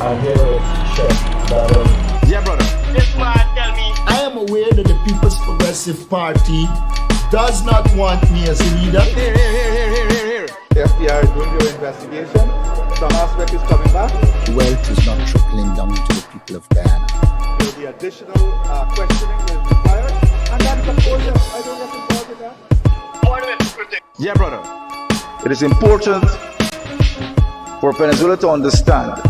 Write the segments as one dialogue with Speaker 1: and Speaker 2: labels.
Speaker 1: I'm here to check that
Speaker 2: Yeah, brother.
Speaker 3: This man tell me.
Speaker 4: I am aware that the People's Progressive Party does not want me as a leader.
Speaker 2: Here.
Speaker 5: The FBI is doing their investigation. Some aspect is coming back.
Speaker 6: Wealth is not trickling down to the people of Guyana.
Speaker 5: There will be additional questioning that is required. And that is of course, I don't get involved in that.
Speaker 2: Yeah, brother.
Speaker 5: It is important for Venezuela to understand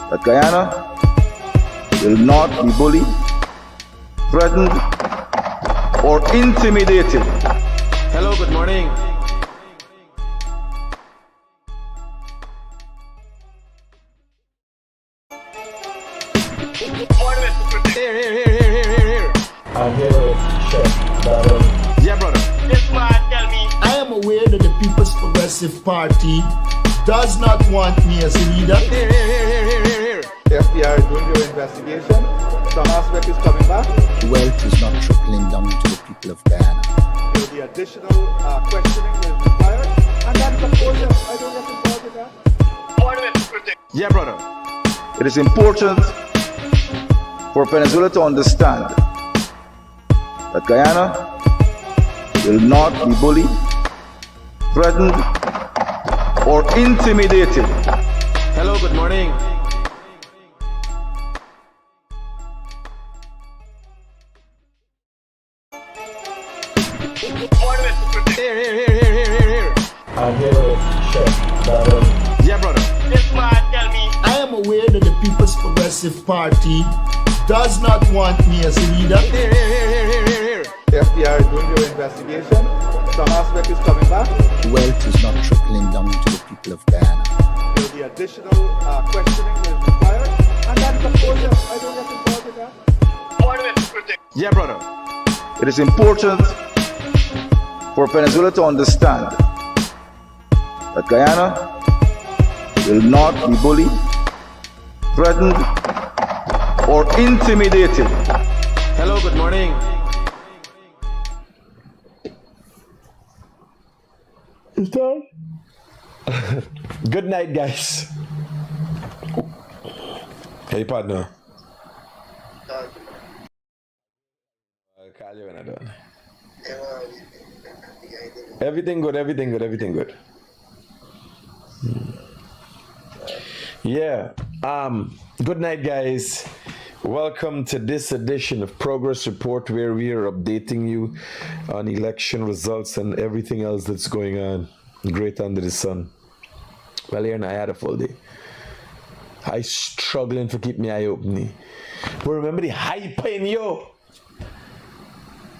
Speaker 5: that Guyana will not be bullied, threatened, or intimidated.
Speaker 2: Hello, good morning. Here.
Speaker 1: I'm here to check that
Speaker 2: Yeah, brother.
Speaker 3: This man tell me.
Speaker 4: I am aware that the People's Progressive Party does not want me as a leader.
Speaker 2: Here.
Speaker 5: The FBI is doing their investigation. Some aspect is coming back.
Speaker 6: Wealth is not trickling down to the people of Guyana.
Speaker 5: There will be additional questioning that is required. And that is of course, I don't get involved in that.
Speaker 2: Yeah, brother.
Speaker 5: It is important for Venezuela to understand that Guyana will not be bullied, threatened, or intimidated.
Speaker 2: Hello, good morning. Here.
Speaker 1: I'm here to check that
Speaker 2: Yeah, brother.
Speaker 3: This man tell me.
Speaker 4: I am aware that the People's Progressive Party does not want me as a leader.
Speaker 2: Here.
Speaker 5: The FBI is doing their investigation. Some aspect is coming back.
Speaker 6: Wealth is not trickling down to the people of Guyana.
Speaker 5: There will be additional questioning that is required. And that is of course, I don't get involved in that.
Speaker 2: Yeah, brother.
Speaker 5: It is important for Venezuela to understand that Guyana will not be bullied, threatened, or intimidated.
Speaker 2: Hello, good morning. Good night, guys. Hey, partner. I'll call you when I'm done. Everything good. Yeah. Good night, guys. Welcome to this edition of Progress Report, where we are updating you on election results and everything else that's going on. Great under the sun. Well, here I had a full day. I struggling to keep my eye open. But remember the hype in you.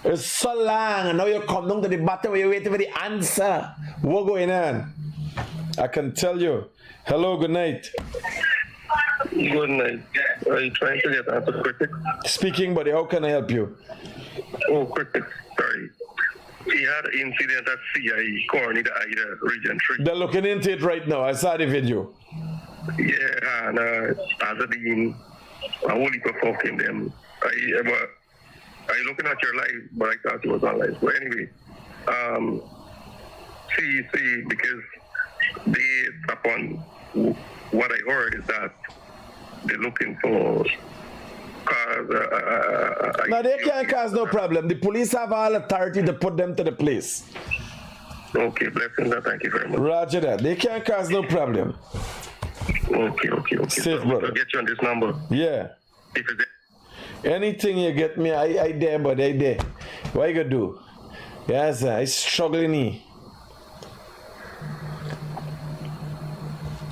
Speaker 2: It's so long, and now you come down to the bottom where you're waiting for the answer. What going on? I can tell you. Hello, good night.
Speaker 7: Good night. Are you trying to get answer critic?
Speaker 2: Speaking, buddy, how can I help you?
Speaker 7: Oh, critic. Sorry. He had an incident at CIE, Corny, the Ida Region 3.
Speaker 2: They're looking into it right now. I saw the video.
Speaker 7: Yeah, and as a dean, I only performed them. I looking at your live, but I thought it was on live. But anyway, see, because they, upon what I heard is that they're looking for cars.
Speaker 2: No, they can't cause no problem. The police have all authority to put them to the place.
Speaker 7: Okay, blessings. Thank you very much.
Speaker 2: Roger that. They can't cause no problem.
Speaker 7: Okay.
Speaker 2: Safe,
Speaker 7: So
Speaker 2: brother.
Speaker 7: I'll get you on this number.
Speaker 2: Yeah.
Speaker 7: If it's
Speaker 2: Anything you get me, I there, but I there. What you gonna do? Yes, I struggling here.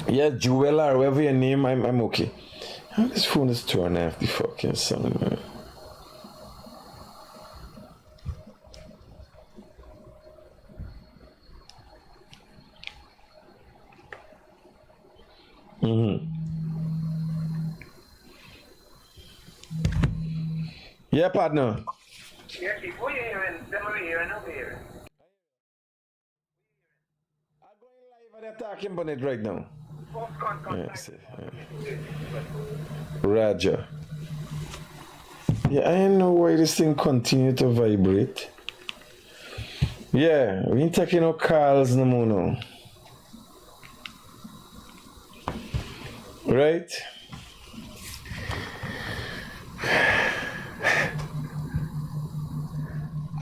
Speaker 2: Yeah, Juella or whatever your name, I'm okay. This phone is turned off the fucking sound, man. Yeah, partner.
Speaker 3: Yeah, before you hearing, them are hearing, I'm hearing.
Speaker 2: I'm going live and they're talking about it right now. Yes. Roger. Yeah, I don't know why this thing continue to vibrate. Yeah, we ain't taking no calls no more now. Right?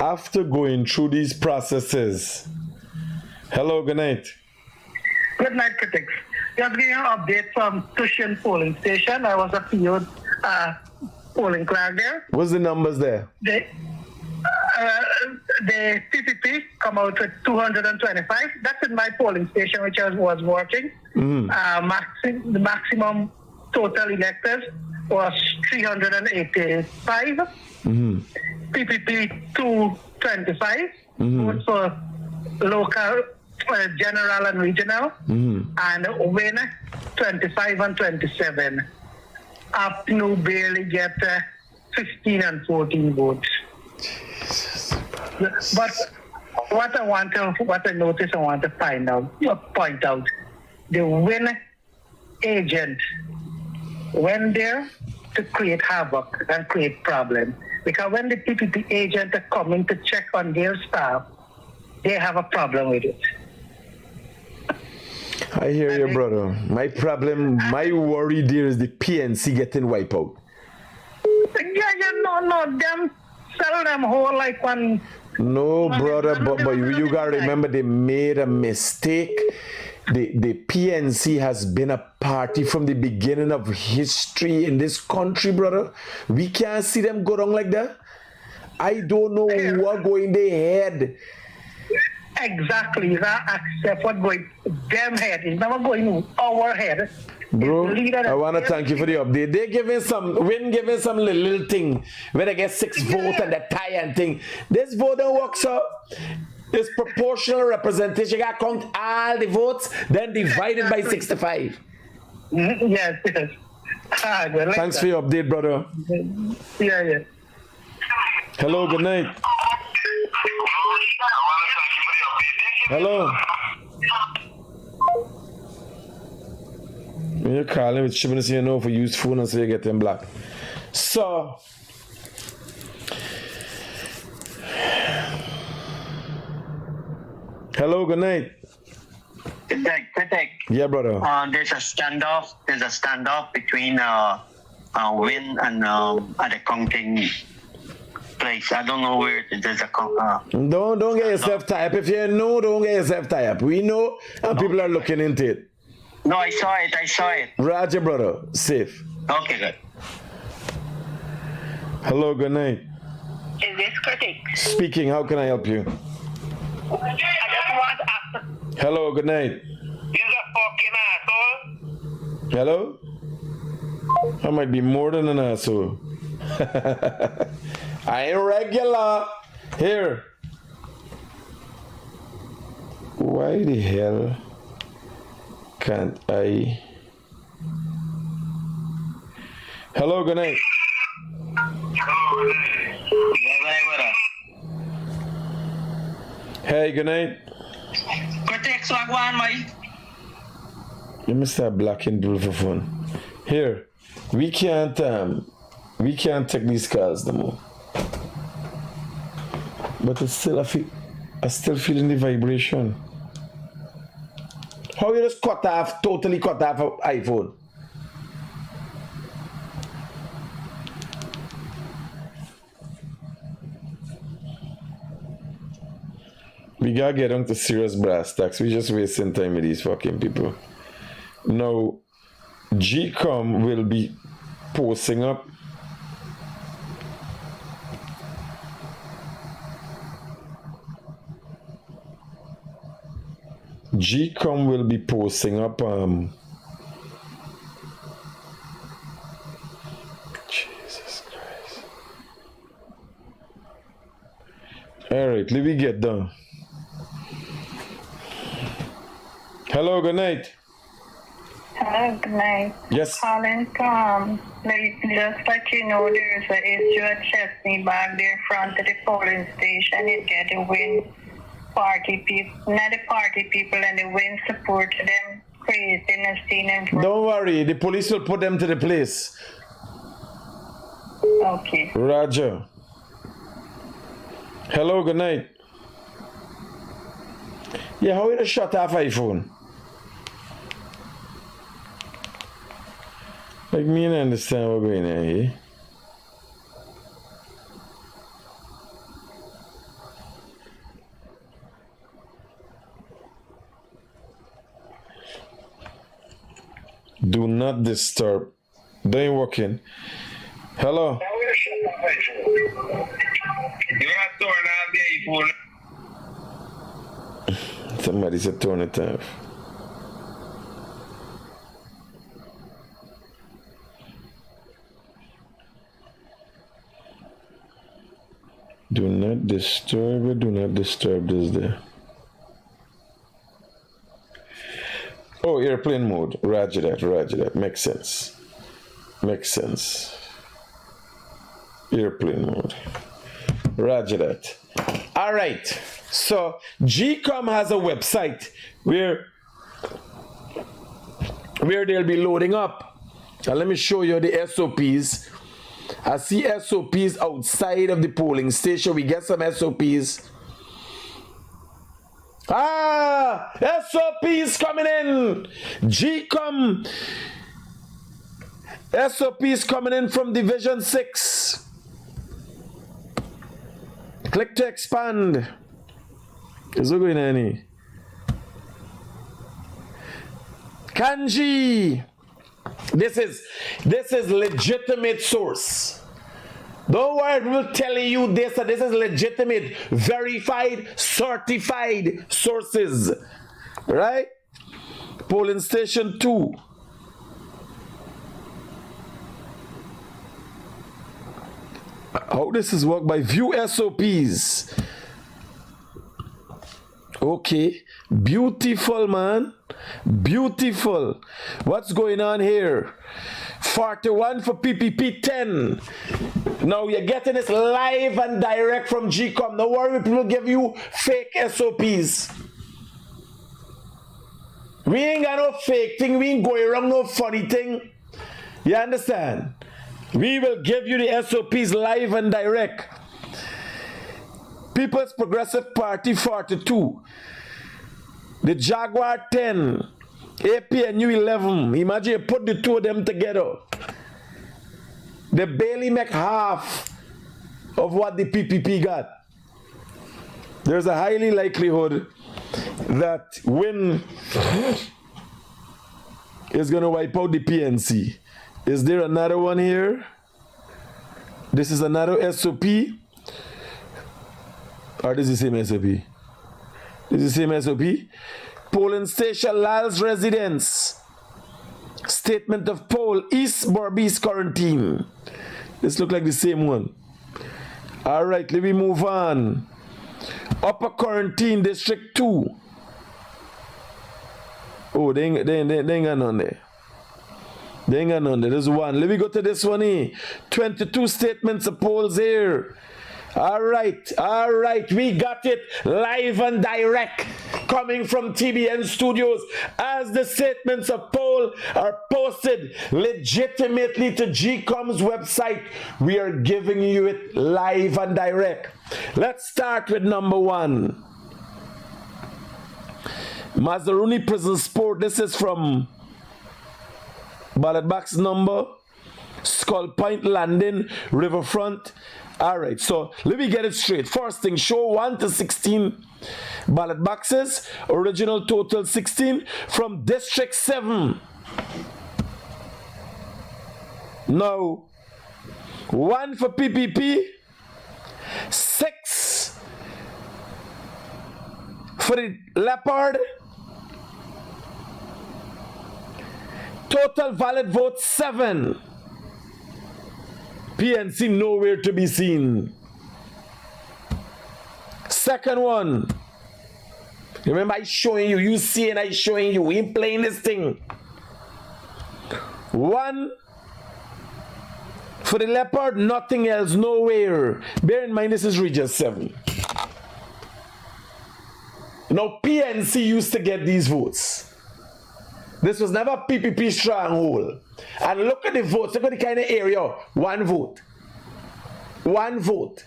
Speaker 2: After going through these processes, hello, good night.
Speaker 3: Good night, critics. Just giving you an update from Tushin polling station. I was a PO polling clerk there.
Speaker 2: What's the numbers there?
Speaker 3: The PPP come out with 225. That's in my polling station, which I was working. The maximum total electors was 385. PPP 225. Votes for local, general and regional. And win 25 and 27. Up to barely get 15 and 14 votes. But what I noticed, I want to point out, the win agent went there to create havoc and create problems. Because when the PPP agent are coming to check on their staff, they have a problem with it.
Speaker 2: I hear you, brother. My problem, my worry there is the PNC getting wiped out.
Speaker 3: No, them sell them whole like one.
Speaker 2: No, brother, but you gotta remember they made a mistake. The PNC has been a party from the beginning of history in this country, brother. We can't see them go down like that. I don't know what going in their head.
Speaker 3: Exactly, that accept what going them head. It's never going our head.
Speaker 2: Bro, I want to thank you for the update. They're giving some little thing where they get 6 votes and the tie and thing. This vote don't work, so it's proportional representation. You got to count all the votes, then divide it by 65.
Speaker 3: Yes.
Speaker 2: Thanks for your update, brother.
Speaker 3: Yeah.
Speaker 2: Hello, good night. Hello. When you're calling with shipments, you know, for use phone and so you get them black. So, hello, good night.
Speaker 8: Critic.
Speaker 2: Yeah, brother.
Speaker 8: There's a standoff between Win and at the counting place. I don't know where there's a
Speaker 2: Don't get yourself tied up. If you know, don't get yourself tied up. We know, and people are looking into it.
Speaker 8: No, I saw it.
Speaker 2: Roger, brother. Safe.
Speaker 8: Okay, good.
Speaker 2: Hello, good night.
Speaker 9: Is this critic?
Speaker 2: Speaking, how can I help you?
Speaker 9: I just want to ask.
Speaker 2: Hello, good night.
Speaker 3: You're a fucking asshole.
Speaker 2: Hello? I might be more than an asshole. I ain't regular. Here. Why the hell can't I? Hello, good night. Hey, good night. Let me start blocking people for fun. Here, we can't take these calls no more. But it's still I still feeling the vibration. How you just totally cut off an iPhone? We gotta get on to serious brass tacks. We just wasting time with these fucking people. Now, GCOM will be posting up Jesus Christ. Alright, let me get done. Hello, good night.
Speaker 9: Hello, good night.
Speaker 2: Yes.
Speaker 9: Calling from, just let you know there's an issue at Chesney back there in front of the polling station. It get the Win party people, not the party people, and the Win support them creating a scene in front.
Speaker 2: Don't worry, the police will put them to the place.
Speaker 9: Okay.
Speaker 2: Roger. Hello, good night. Yeah, how you shut off iPhone? Like me, I understand what's going on here. Do not disturb. They ain't working. Hello. Somebody said turn it off. Do not disturb it. Do not disturb this there. Oh, airplane mode. Roger that. Roger that. Makes sense. Makes sense. Airplane mode. Roger that. All right. So GCOM has a website where they'll be loading up. And let me show you the SOPs. I see SOPs outside of the polling station. We get some SOPs. SOPs coming in. GCOM. SOPs coming in from Division 6. Click to expand. Is it going any? Kanji. This is legitimate source. Don't worry, we're telling you this. This is legitimate, verified, certified sources. Right? Polling station 2. How this is work by view SOPs. Okay, beautiful, man. Beautiful. What's going on here? 41 for PPP 10. Now you're getting this live and direct from GCOM. Don't worry, people give you fake SOPs. We ain't got no fake thing. We ain't going wrong, no funny thing. You understand? We will give you the SOPs live and direct. People's Progressive Party 42. The Jaguar 10. APNU 11. Imagine you put the two of them together. The barely make half of what the PPP got. There's a highly likelihood that Win is going to wipe out the PNC. Is there another one here? This is another SOP. Or this is the same SOP? This is the same SOP. Polling station Lyle's residence. Statement of poll East Berbice quarantine. This look like the same one. All right, let me move on. Upper quarantine district 2. Oh, they ain't got none there. They ain't got none there. There's one. Let me go to this one here. 22 statements of polls here. All right, we got it live and direct coming from TBN Studios as the statements of poll are posted legitimately to GCOM's website. We are giving you it live and direct. Let's start with number 1. Mazaruni Prison Sport. This is from ballot box number Skull Point Landing Riverfront. All right, so let me get it straight. First thing, show 1 to 16 ballot boxes. Original total 16 from District 7. Now, 1 for PPP, 6 for the Leopard. Total valid vote 7. PNC nowhere to be seen. Second one. Remember I showing you. You see and I showing you. We ain't playing this thing. 1 for the Leopard, nothing else, nowhere. Bear in mind this is Region 7. Now PNC used to get these votes. This was never PPP stronghold. And look at the votes. Look at the kind of area. 1 vote. 1 vote.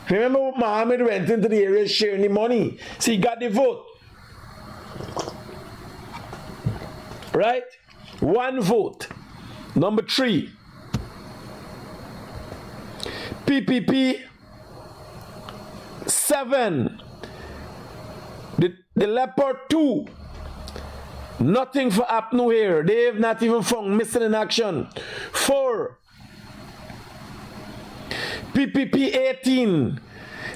Speaker 2: Remember when Mohammed went into the area sharing the money? So he got the vote. Right? 1 vote. Number 3, PPP 7. The Leopard 2. Nothing for APNU here. They have not even found missing in action. 4. PPP 18.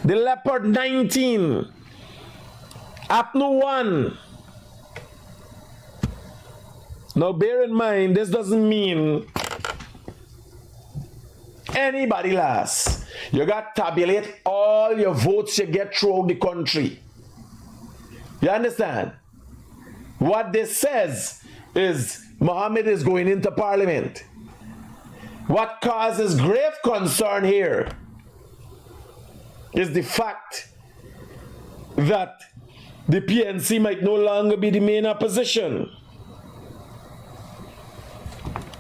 Speaker 2: The Leopard 19. APNU 1. Now bear in mind, this doesn't mean anybody last. You got to tabulate all your votes you get throughout the country. You understand? What this says is Mohammed is going into parliament. What causes grave concern here is the fact that the PNC might no longer be the main opposition.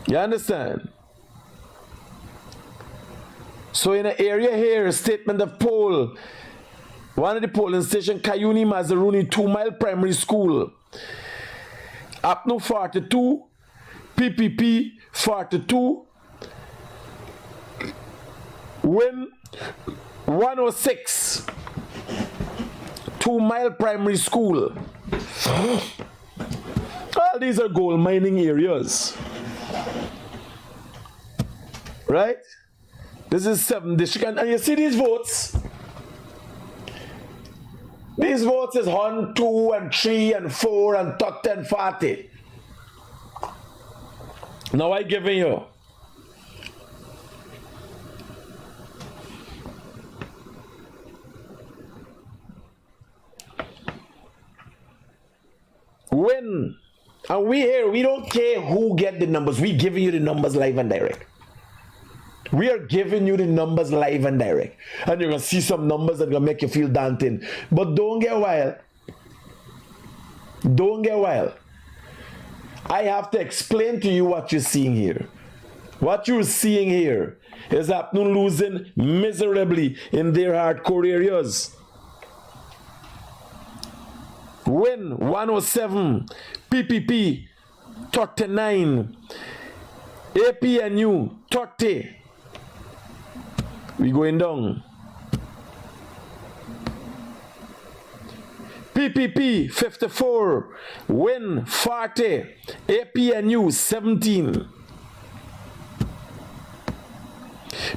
Speaker 2: You understand? So in an area here, statement of poll, one of the polling station, Kayuni Mazaruni 2 Mile Primary School, APNU 42, PPP 42, Win 106, 2 Mile Primary School. All these are gold mining areas. Right? This is 7 district, and you see these votes? These votes is 1, 2, and 3, and 4, and 30, and 40. Now I giving you. When, and we here, we don't care who get the numbers. We giving you the numbers live and direct. We are giving you the numbers live and direct. And you're going to see some numbers that are going to make you feel daunting. But don't get wild. Don't get wild. I have to explain to you what you're seeing here. What you're seeing here is APNU losing miserably in their hardcore areas. Win 107, PPP 39, APNU 30. We going down. PPP 54, Win 40, APNU 17.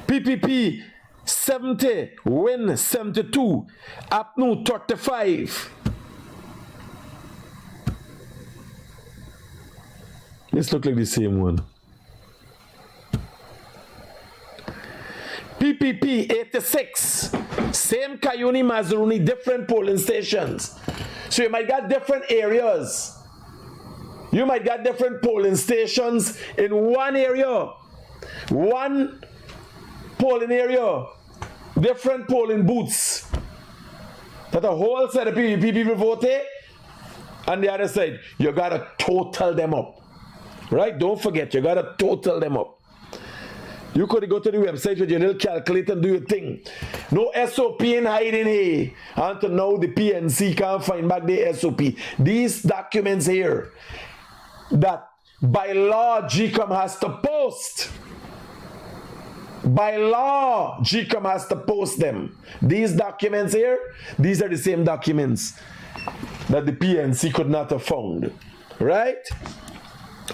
Speaker 2: PPP 70, Win 72, APNU 35. This look like the same one. PPP 86, same Kayuni Mazaruni, different polling stations. So you might got different areas. You might got different polling stations in one area. One polling area, different polling booths. That a whole set of people voted, and the other side, you gotta total them up. Right? Don't forget, you gotta total them up. You could go to the website with your little calculator and do your thing. No SOP in hiding here. Until now, the PNC can't find back the SOP. These documents here that by law GCOM has to post. By law, GCOM has to post them. These documents here, these are the same documents that the PNC could not have found. Right?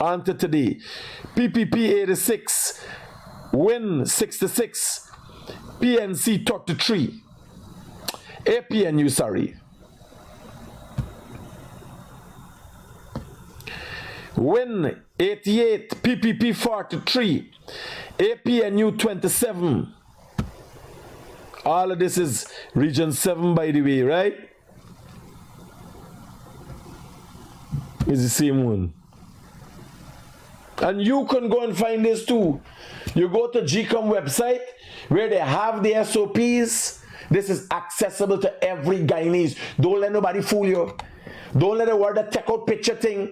Speaker 2: On to today. PPP 86. Win 66, PNC 33, APNU, sorry. Win 88, PPP 43, APNU 27. All of this is region 7, by the way, right? It's the same one. And you can go and find this too. You go to GCOM website where they have the SOPs. This is accessible to every Guyanese. Don't let nobody fool you. Don't let the word that take out picture thing.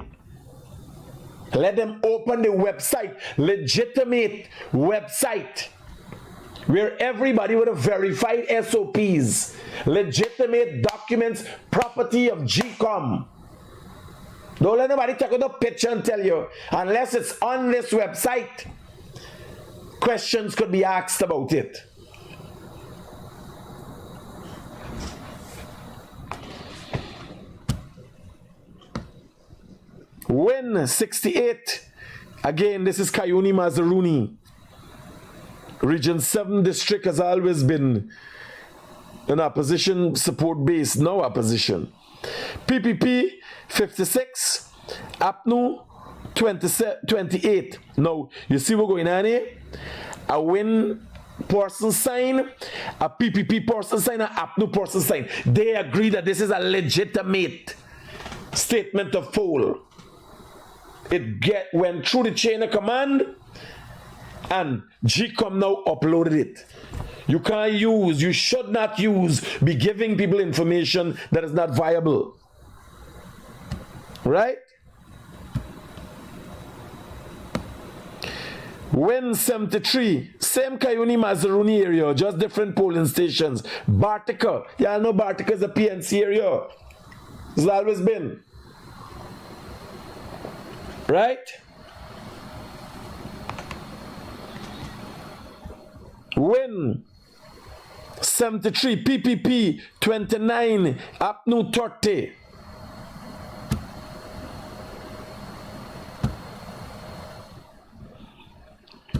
Speaker 2: Let them open the website, legitimate website, where everybody would have verified SOPs, legitimate documents, property of GCOM. Don't let nobody take no picture and tell you. Unless it's on this website, questions could be asked about it. Win 68. Again, this is Kayuni Mazaruni. Region 7 district has always been an opposition support base, no opposition. PPP 56, APNU 28. Now, you see what's going on here? A win person sign, a PPP person sign, a APNU person sign. They agree that this is a legitimate statement of poll. It went through the chain of command, and GCOM now uploaded it. You can't use, you should not use, be giving people information that is not viable. Right? Win 73, same Kayuni Mazaruni area, just different polling stations. Bartica, y'all know Bartica is a PNC area. It's always been. Right? Win 73, PPP 29, APNU 30.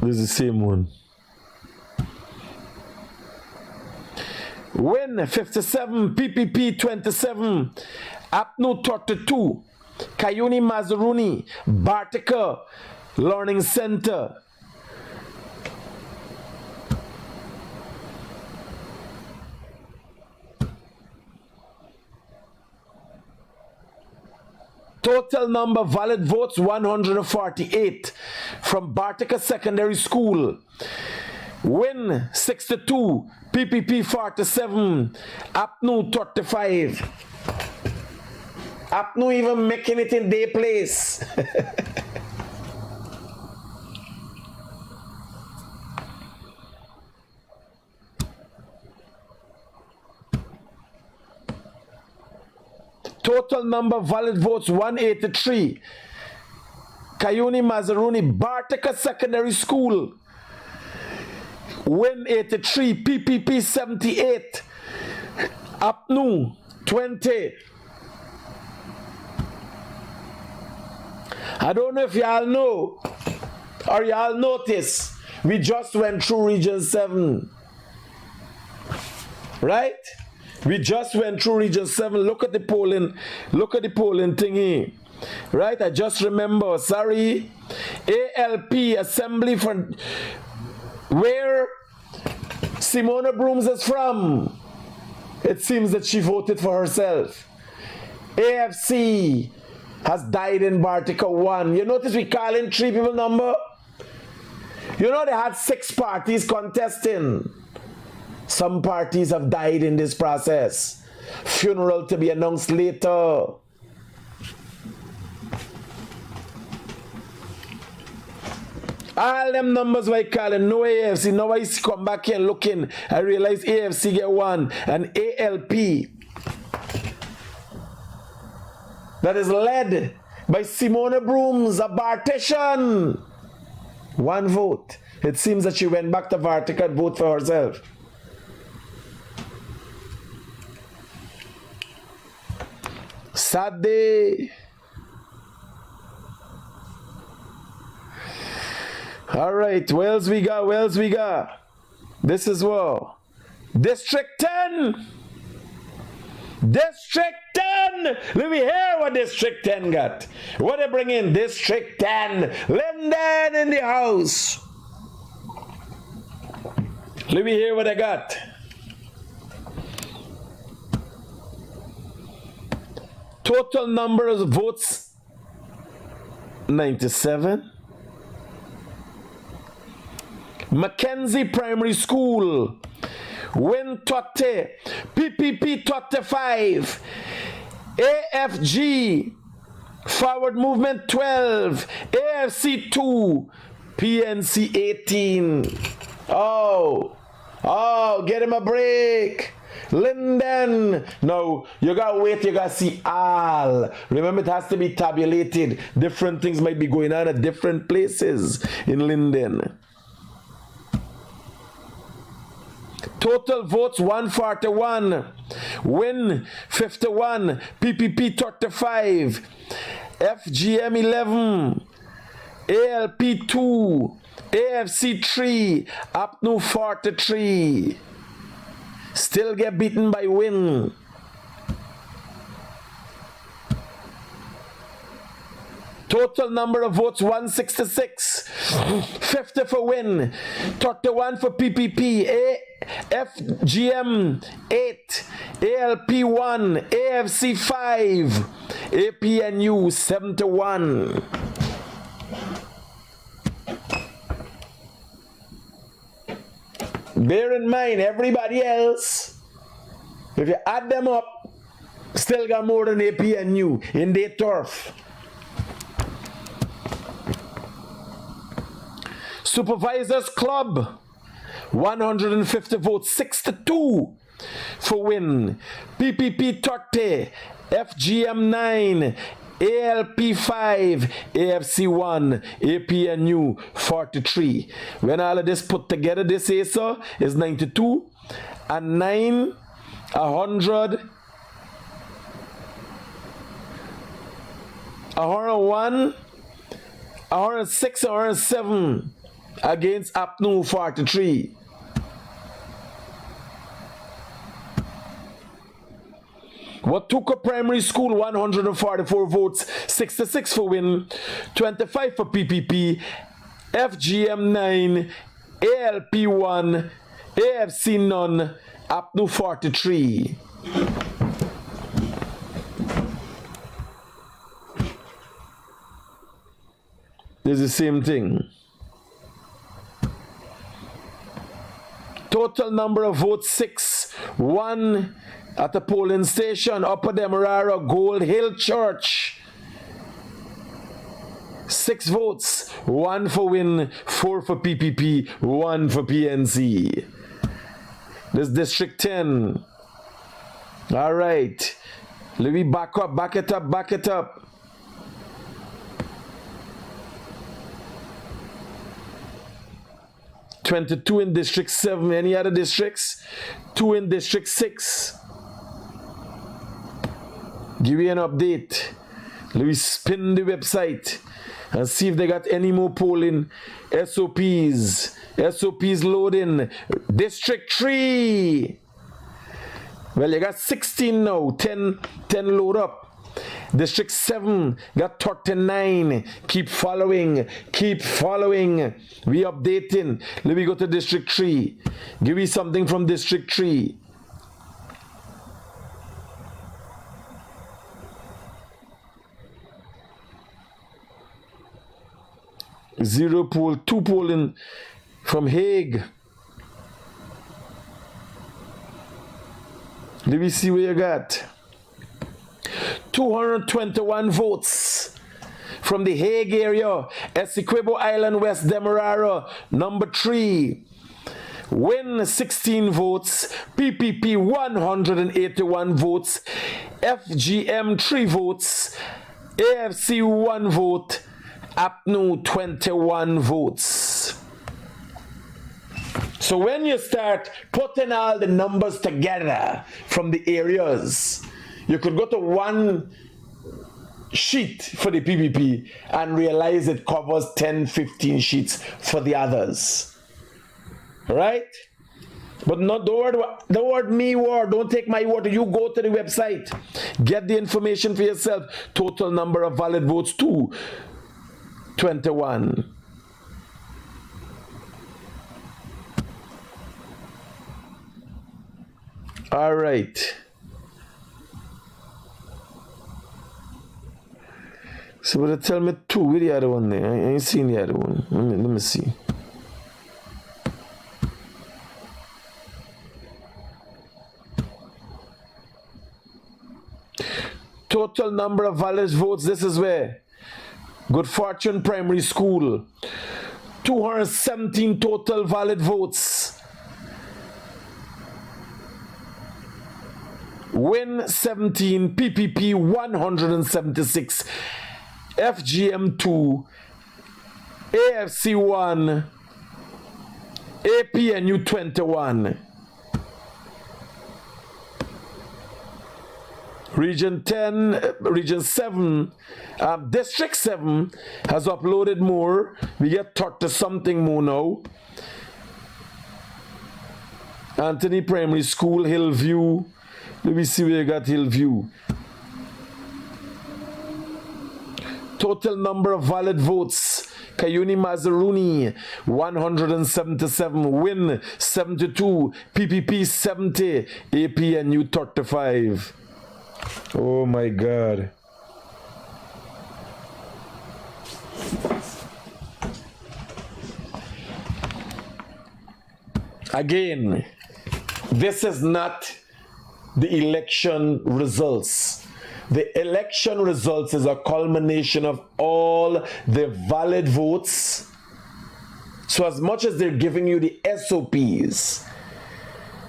Speaker 2: This is the same one. Win 57, PPP 27, APNU 32. Kayuni Mazaruni, Bartica Learning Center. Total number valid votes 148 from Bartica Secondary School. Win 62, PPP 47, APNU 35. APNU even making it in their place. Total number valid votes 183. Kayuni Mazaruni, Bartica Secondary School. Win 83, PPP 78, APNU 20. I don't know if y'all know or y'all notice, we just went through Region 7. Right? We just went through Region 7. Look at the polling thingy. Right? I just remember, sorry. ALP, Assembly for where Simona Brooms is from. It seems that she voted for herself. AFC has died in Bartica 1. You notice we call in 3 people number? You know they had 6 parties contesting. Some parties have died in this process. Funeral to be announced later. All them numbers were calling, no AFC. Now I come back here and looking. I realize AFC get 1 and ALP. That is led by Simona Brooms, a Bartician. 1 vote. It seems that she went back to Bartica and voted for herself. Sad day. All right, Wales we got. This is what? District 10. District 10. Let me hear what District 10 got. What they bring in? District 10. Linden in the house. Let me hear what I got. Total number of votes 97. Mackenzie Primary School. Win 30. PPP 35. AFG Forward Movement 12. AFC 2. PNC 18. Oh, get him a break. Linden. Now, you gotta wait, you gotta see all. Remember, it has to be tabulated. Different things might be going on at different places in Linden. Total votes 141. Win 51. PPP 35. FGM 11. ALP 2. AFC 3. APNU 43. Still get beaten by Win. Total number of votes 166. 50 for Win. 31 for PPP. FGM 8. ALP 1. AFC 5. APNU 71. Bear in mind, everybody else, if you add them up, still got more than APNU in their turf. Supervisors Club, 150 votes, 62 for Win. PPP 30, FGM 9, ALP 5, AFC 1, APNU 43. When all of this put together, this ASA is 92 and 9, 100, 101, 106, 107 against APNU 43. Watuka Primary School, 144 votes, 66 for Win, 25 for PPP, FGM 9, ALP 1, AFC none, APNU 43. There's the same thing. Total number of votes 6, 1 at the polling station, Upper Demerara Gold Hill Church. 6 votes, 1 for Win, 4 for PPP, 1 for PNC. This District 10. All right. Let me back up, back it up, back it up. $22 in District 7. Any other districts? 2 in District 6. Give you an update. Let me spin the website and see if they got any more polling. SOPs. SOPs loading. District 3. Well, you got 16 now. 10 load up. District 7 got 39. Keep following. Keep following. We updating. Let me go to District 3. Give me something from District 3. Zero poll, 2 polling from Hague. Let me see where you got. 221 votes from the Hague area. Essequibo Island, West Demerara, number 3. Win 16 votes. PPP 181 votes. FGM 3 votes. AFC 1 vote. APNU 21 votes. So when you start putting all the numbers together from the areas, you could go to one sheet for the PPP and realize it covers 10, 15 sheets for the others. Right? But not the word me word. Don't take my word. You go to the website. Get the information for yourself. Total number of valid votes 221. All right. So, but tell me 2. Where the other one there? I ain't seen the other one. Let me see. Total number of valid votes. This is where Good Fortune Primary School. 217 total valid votes. Win 17, PPP 176, FGM 2, AFC 1, APNU 21. Region 10, Region 7, District 7 has uploaded more. We get 30 something more now. Anthony Primary School, Hillview. Let me see where you got Hillview. Total number of valid votes. Kayuni Mazaruni 177, Win 72, PPP 70, APNU 35. Oh my God. Again, this is not the election results. The election results is a culmination of all the valid votes. So as much as they're giving you the SOPs,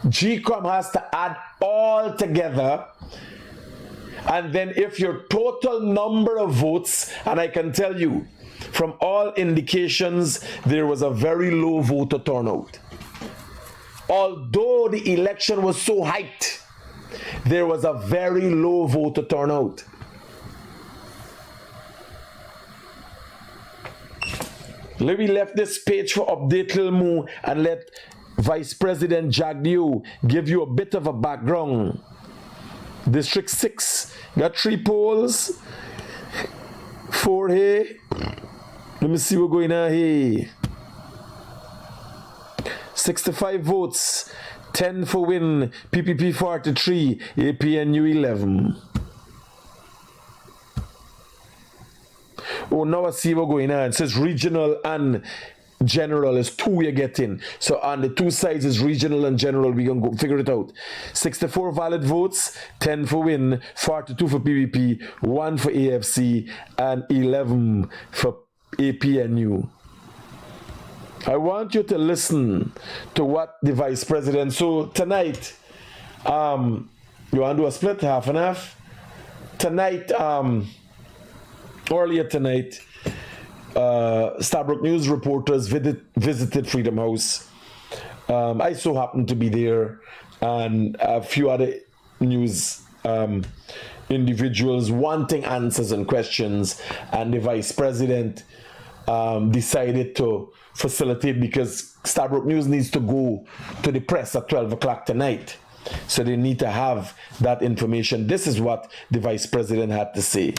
Speaker 2: GCOM has to add all together. And then if your total number of votes, and I can tell you, from all indications, there was a very low voter turnout. Although the election was so hyped, there was a very low voter turnout. Let me left this page for update little more and let Vice President Jagdio give you a bit of a background. District 6 got 3 polls, 4 here. Let me see what's going on here. 65 votes, 10 for Win, PPP 43, APNU 11. Oh, now I see what's going on. It says regional and general is 2 you're getting. So on the 2 sides is regional and general. We can go figure it out. 64 valid votes, 10 for Win, 42 for PPP, 1 for AFC, and 11 for APNU. I want you to listen to what the Vice President. So tonight, you want to do a split, half and half? Tonight, earlier tonight, Starbrook News reporters visited Freedom House. I so happened to be there, and a few other news individuals wanting answers and questions, and the Vice President decided to facilitate, because Starbrook News needs to go to the press at 12 o'clock tonight. So they need to have that information. This is what the Vice President had to say.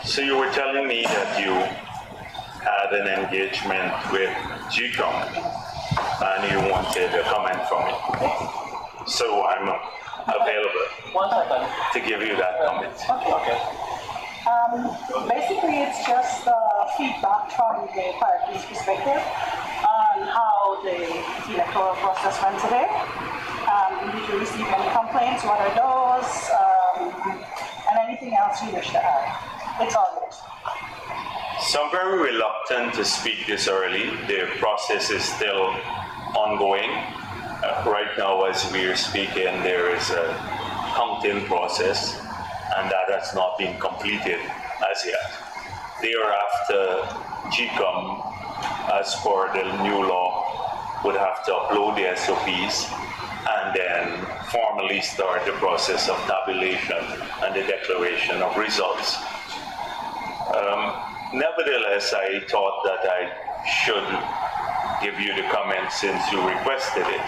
Speaker 10: So you were telling me that you had an engagement with GCOM and you wanted a comment from me. So I'm available to give you that comment.
Speaker 11: Okay. Basically, it's just feedback from the party's perspective on how the electoral process went today. Did you receive any complaints? What are those? And anything else you wish to add? It's all yours.
Speaker 10: So I'm very reluctant to speak this early. The process is still ongoing. Right now, as we are speaking, there is a counting process, and that has not been completed as yet. Thereafter, GCOM, as per the new law, would have to upload the SOPs and then formally start the process of tabulation and the declaration of results. Nevertheless, I thought that I should give you the comment since you requested it.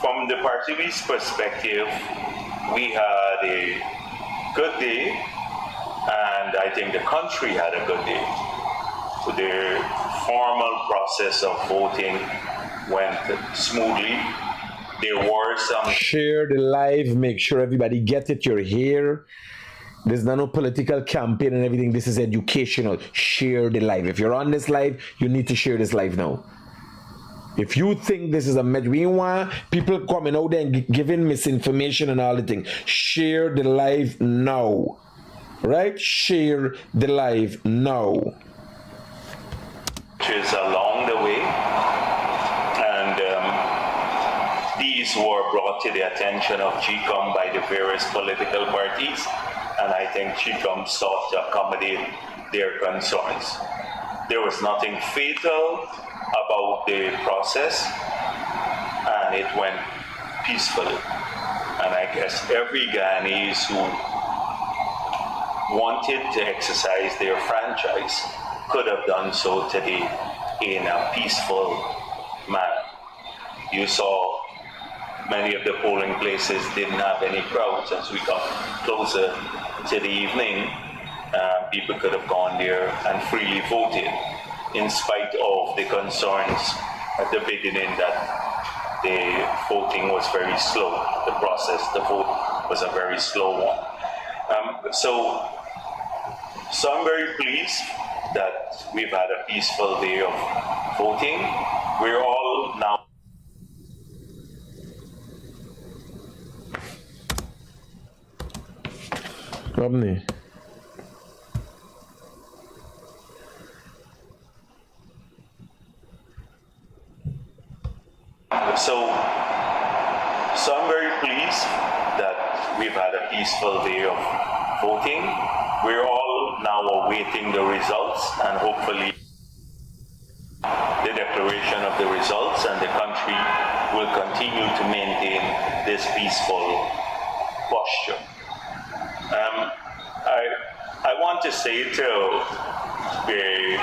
Speaker 10: From the party's perspective, we had a good day, and I think the country had a good day. So the formal process of voting went smoothly. There were some...
Speaker 2: Share the live, make sure everybody get it, you're here. There's no political campaign and everything. This is educational. Share the live. If you're on this live, you need to share this live now. If you think this is a mess, we want people coming out there and giving misinformation and all the things. Share the live now. Right? Share the live now.
Speaker 10: is along the way, and these were brought to the attention of GCOM by the various political parties, and I think GCOM sought to accommodate their concerns. There was nothing fatal about the process, and it went peacefully. And I guess every Guyanese who wanted to exercise their franchise could have done so today in a peaceful manner. You saw many of the polling places didn't have any crowds. As we got closer to the evening, people could have gone there and freely voted, in spite of the concerns at the beginning that the voting was very slow. The process, the vote was a very slow one. So I'm very pleased that we've had a peaceful day of voting. We're all now.
Speaker 2: Romney.
Speaker 10: So I'm very pleased that we've had a peaceful day of voting. We're all now awaiting the results, and hopefully the declaration of the results, and the country will continue to maintain this peaceful posture. I want to say to the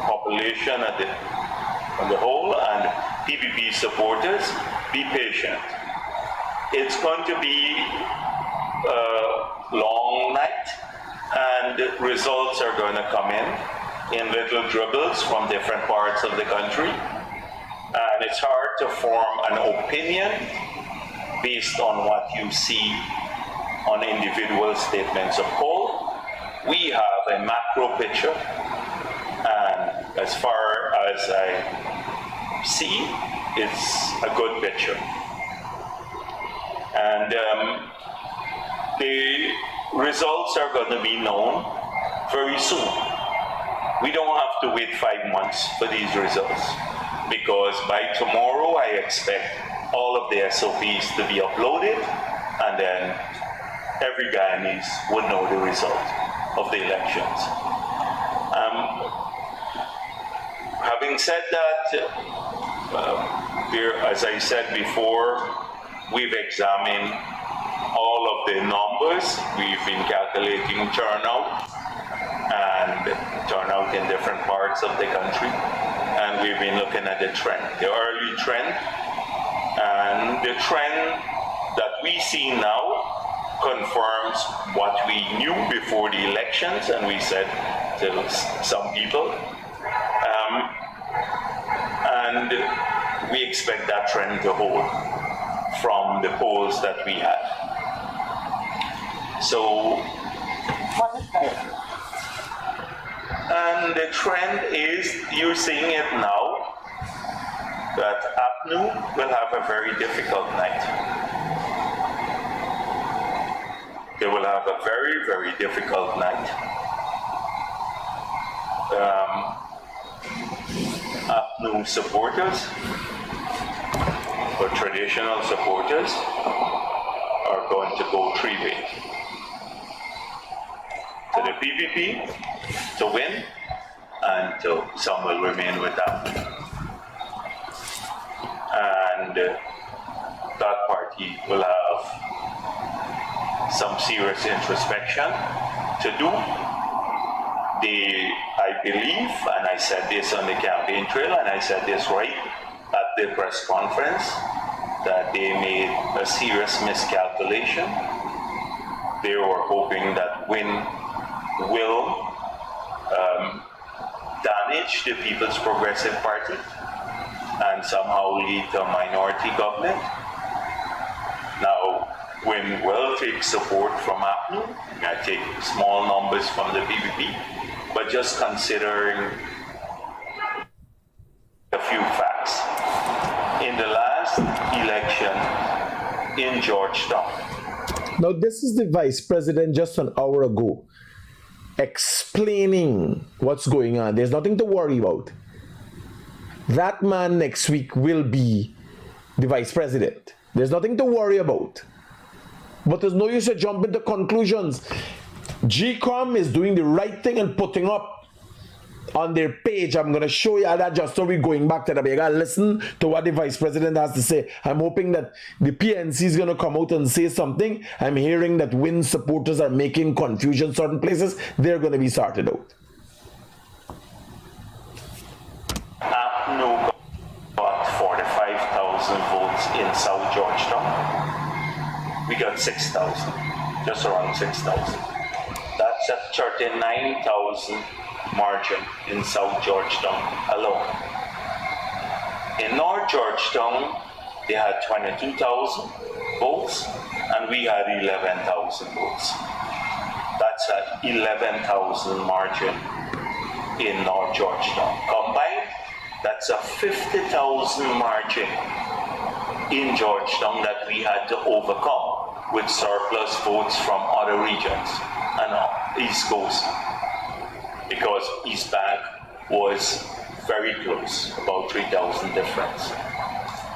Speaker 10: population on the whole and PPP supporters, be patient. It's going to be a long night, and results are going to come in little dribbles from different parts of the country. And it's hard to form an opinion based on what you see on individual statements of poll. We have a macro picture, and as far as I see, it's a good picture. And the results are going to be known very soon. We don't have to wait 5 months for these results, because by tomorrow I expect all of the SOPs to be uploaded, and then every Guyanese would know the result of the elections. Having said that, as I said before, we've examined all of the numbers. We've been calculating turnout in different parts of the country, and we've been looking at the trend, the early trend, and the trend that we see now confirms what we knew before the elections, and we said to some people, and we expect that trend to hold from the polls that we had. So, and the trend is, you're seeing it now, that APNU will have a very difficult night. They will have a very, very difficult night. APNU supporters, or traditional supporters, are going to go three-way. To the PPP, to win, and some will remain with that. And that party will have some serious introspection to do. I believe, and I said this on the campaign trail, and I said this right at the press conference, that they made a serious miscalculation. They were hoping that win will damage the People's Progressive Party and somehow lead to a minority government. Now, win will take support from APNU, I take small numbers from the PPP, but just considering a few facts. In the last election in Georgetown.
Speaker 2: Now, this is the vice president just an hour ago explaining what's going on. There's nothing to worry about. that man next week will be the vice president. There's nothing to worry about. But there's no use to jump into conclusions. GCOM is doing the right thing and putting up on their page. I'm going to show you that just so we're going back to the big. Listen to what the vice president has to say. I'm hoping that the PNC is going to come out and say something. I'm hearing that WIN supporters are making confusion certain places. They're going to be sorted out.
Speaker 10: APNU got 45,000 votes in South Georgetown. We got 6,000, just around 6,000. That's a 39,000 margin in South Georgetown alone. In North Georgetown, they had 22,000 votes, and we had 11,000 votes. That's an 11,000 margin in North Georgetown. Combined, that's a 50,000 margin in Georgetown that we had to overcome with surplus votes from other regions and East Coast, because East Bank was very close, about 3,000 difference.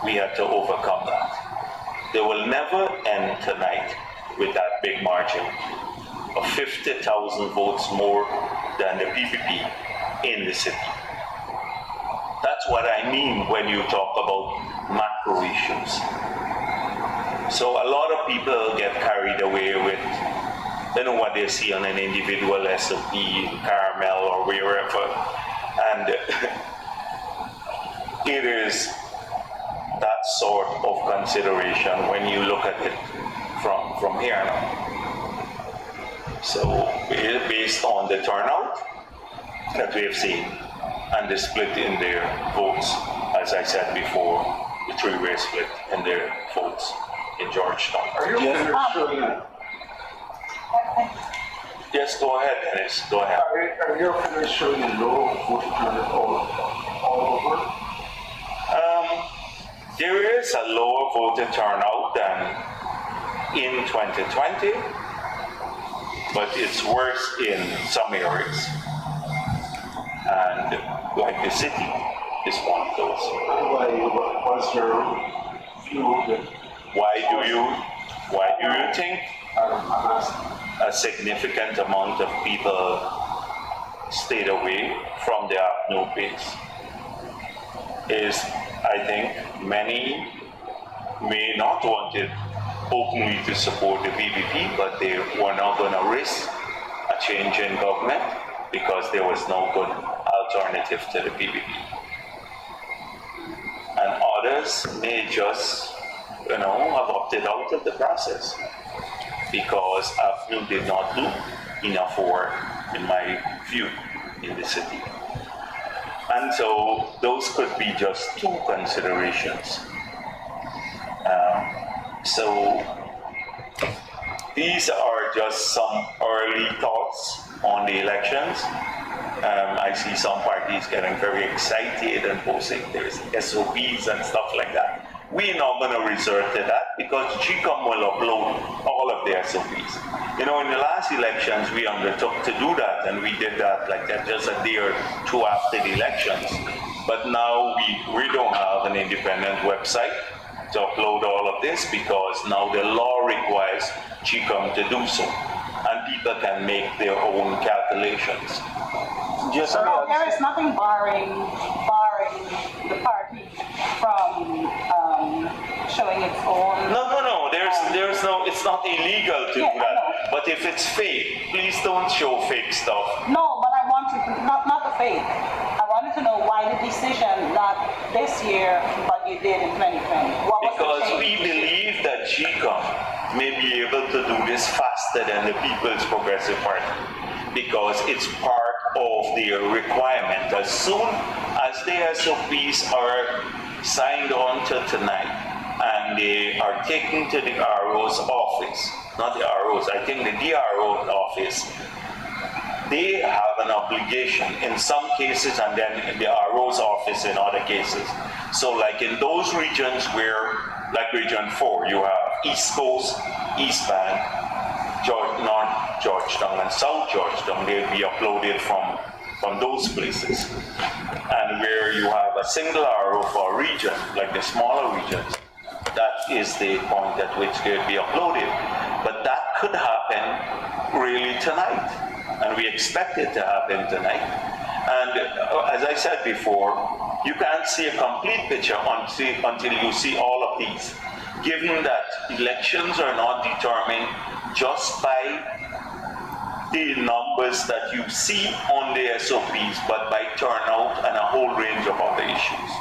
Speaker 10: We had to overcome that. They will never end tonight with that big margin of 50,000 votes more than the PPP in the city. That's what I mean when you talk about macro issues. So a lot of people get carried away with, they know what they see on an individual SOP, Caramel or wherever, and it is that sort of consideration when you look at it from here now. So based on the turnout that we have seen and the split in their votes, as I said before, the three-way split in their votes in Georgetown.
Speaker 5: Are you showing?
Speaker 10: Yes, go ahead, Dennis. Go ahead.
Speaker 5: Are your figures showing low vote turnout all over?
Speaker 10: There is a lower voter turnout than in 2020, but it's worse in some areas. And like the city is one of those.
Speaker 5: What's your view?
Speaker 10: Why do you think a significant amount of people stayed away from the APNU base? Is, I think, many may not want it openly to support the PPP, but they were not going to risk a change in government because there was no good alternative to the PPP. And others may just, have opted out of the process because APNU did not do enough work, in my view, in the city. And so those could be just two considerations. So these are just some early thoughts on the elections. I see some parties getting very excited and posting their SOPs and stuff like that. We're not going to resort to that because GCOM will upload all of their SOPs. In the last elections, we undertook to do that, and we did that like that just a day or two after the elections. But now we don't have an independent website to upload all of this because now the law requires GCOM to do so, and people can make their own calculations.
Speaker 11: So there is nothing barring the party from showing its own.
Speaker 10: No. There's no. It's not illegal to do that. But if it's fake, please don't show fake stuff.
Speaker 11: No, but I want to not the fake. I wanted to know why the decision not this year, but you did in 2020. What was
Speaker 10: because
Speaker 11: the
Speaker 10: we believe that GCOM may be able to do this faster than the People's Progressive Party, because it's part of their requirement. As soon as the SOPs are signed on to tonight and they are taken to the RO's office, not the RO's, I think the DRO office, they have an obligation in some cases, and then in the RO's office in other cases. So like in those regions where, like Region 4, you have East Coast, East Bank, North Georgetown and South Georgetown, they'll be uploaded from from those places. And where you have a single RO for a region, like the smaller regions, that is the point at which they'll be uploaded. But that could happen really tonight, and we expect it to happen tonight. And as I said before, you can't see a complete picture until you see all of these, given that elections are not determined just by the numbers that you see on the SOPs, but by turnout and a whole range of other issues.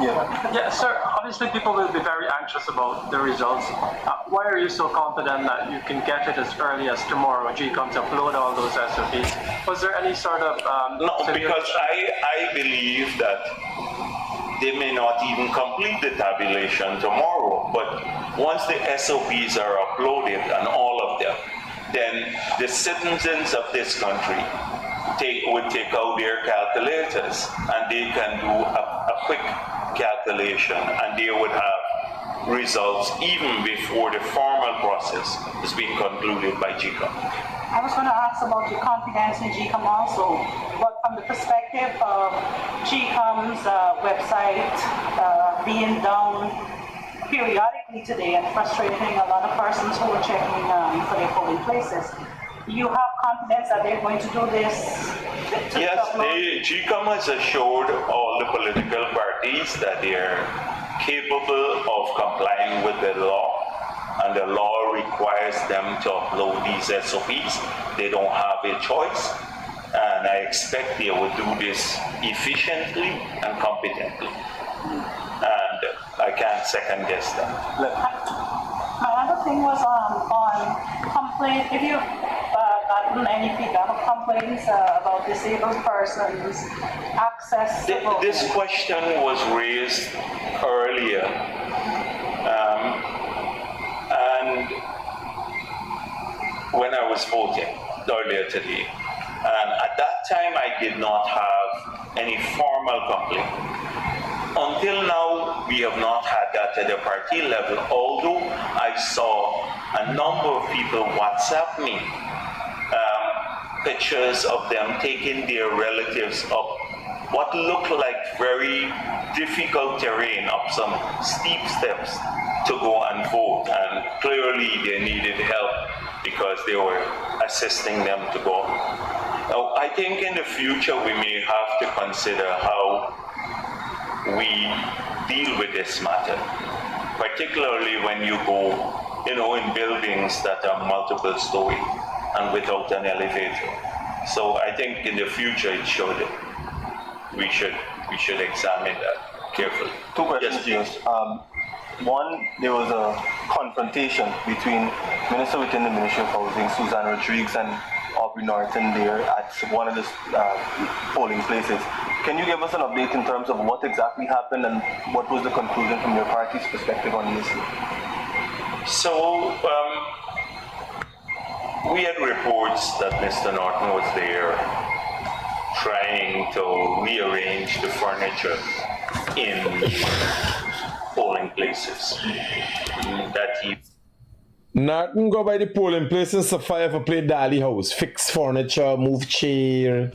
Speaker 12: Yeah, sir, obviously people will be very anxious about the results. Why are you so confident that you can get it as early as tomorrow, GCOM, to upload all those SOPs? Was there any sort of...
Speaker 10: No, because I believe that they may not even complete the tabulation tomorrow, but once the SOPs are uploaded, and all of them, then the citizens of this country would take out their calculators, and they can do a quick calculation, and they would have results even before the formal process is being concluded by GCOM.
Speaker 11: I was going to ask about your confidence in GCOM also, but from the perspective of GCOM's website being down periodically today and frustrating a lot of persons who are checking for their polling places, you have confidence that they're going to do this?
Speaker 10: Yes, GCOM has assured all the political parties that they are capable of complying with the law, and the law requires them to upload these SOPs. They don't have a choice, and I expect they will do this efficiently and competently. And I can't second guess that.
Speaker 11: My other thing was on complaint. If you've gotten any feedback or complaints about disabled persons access to voting?
Speaker 10: This question was raised earlier, and when I was voting earlier today, and at that time I did not have any formal complaint. Until now, we have not had that at the party level, although I saw a number of people WhatsApp me pictures of them taking their relatives up what looked like very difficult terrain, up some steep steps to go and vote, and clearly they needed help because they were assisting them to go. Now, I think in the future we may have to consider how we deal with this matter, particularly when you go, in buildings that are multiple story and without an elevator. So I think in the future we should examine that carefully.
Speaker 13: Two questions, yes, one, there was a confrontation between Minister within the Ministry of Housing, Suzanne Rodriguez, and Aubrey Norton there at one of the polling places. Can you give us an update in terms of what exactly happened and what was the conclusion from your party's perspective on the issue?
Speaker 10: So, we had reports that Mr. Norton was there trying to rearrange the furniture in polling places. That he
Speaker 2: Norton go by the polling place in Sapphire for play Dali house, fix furniture, move chair.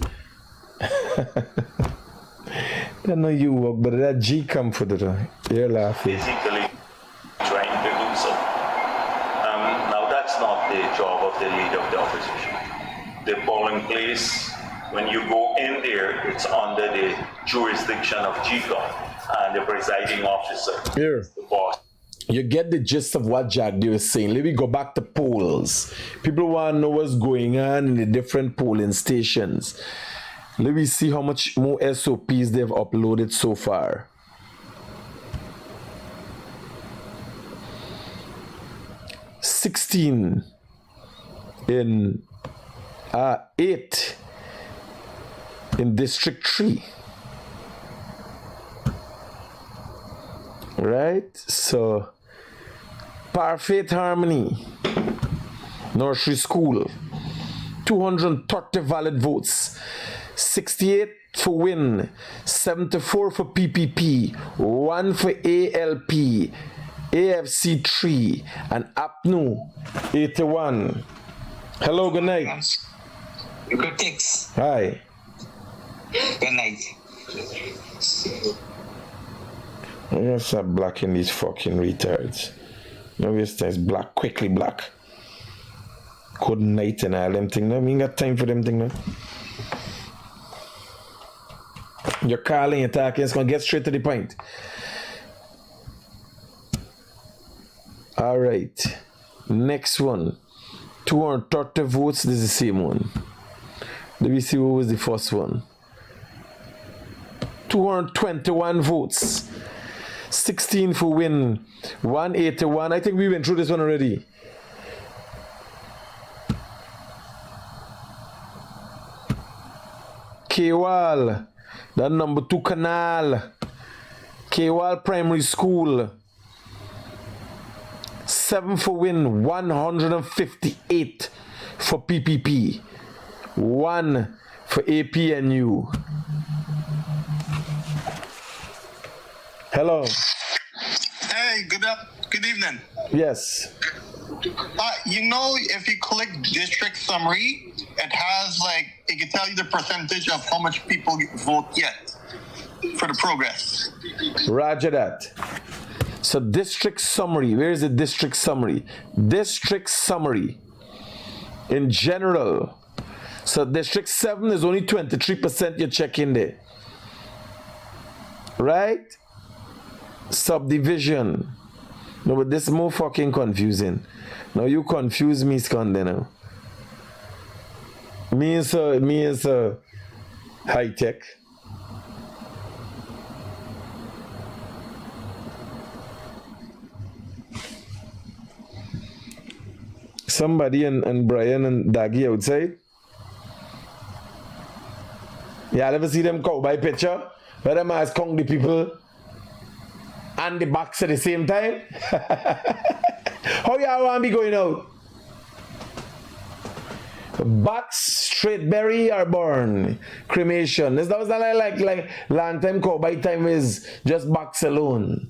Speaker 2: I know you work, but that G come for the you're laughing.
Speaker 10: Basically trying to do so. Now that's not the job of the leader of the opposition. The polling place, when you go in there, it's under the jurisdiction of GCOM and the presiding officer,
Speaker 2: Here.
Speaker 10: the boss.
Speaker 2: You get the gist of what Jack D was saying. Let me go back to polls. People want to know what's going on in the different polling stations. Let me see how much more SOPs they've uploaded so far. $16 in 8 in District 3. Right? So, Parfaith Harmony, Nursery School, 230 valid votes, 68 for Win, 74 for PPP, 1 for ALP, AFC 3, and APNU 81. Hello, good night.
Speaker 14: Critics.
Speaker 2: Hi.
Speaker 14: Good night.
Speaker 2: I'm gonna start blocking these fucking retards. No waste time. It's black. Quickly black. Good night and all them things. No, we ain't got time for them things. No. You're calling, you're talking. It's gonna get straight to the point. All right. Next one. 230 votes. This is the same one. Let me see what was the first one. 221 votes. 16 for win. 181. I think we went through this one already. Kwal. That number 2 canal. Kwal Primary School. 7 for win. 158 for PPP. 1 for APNU. Hello.
Speaker 15: Hey, good evening.
Speaker 2: Yes.
Speaker 15: You know, if you click district summary, it has it can tell you the percentage of how much people vote yet for the progress.
Speaker 2: Roger that. So district summary, where is the district summary? District summary in general. So district 7 is only 23% you check in there. Right? Subdivision. No, but this is more fucking confusing. Now you confuse me, Scande now. Me is high tech. Somebody and Brian and Daggy outside. Yeah, I ever see them cowboy picture where them as count the people and the box at the same time. How y'all want to be going out? Box, straight berry or burn? Cremation. This was not like long time cowboy time is just box alone.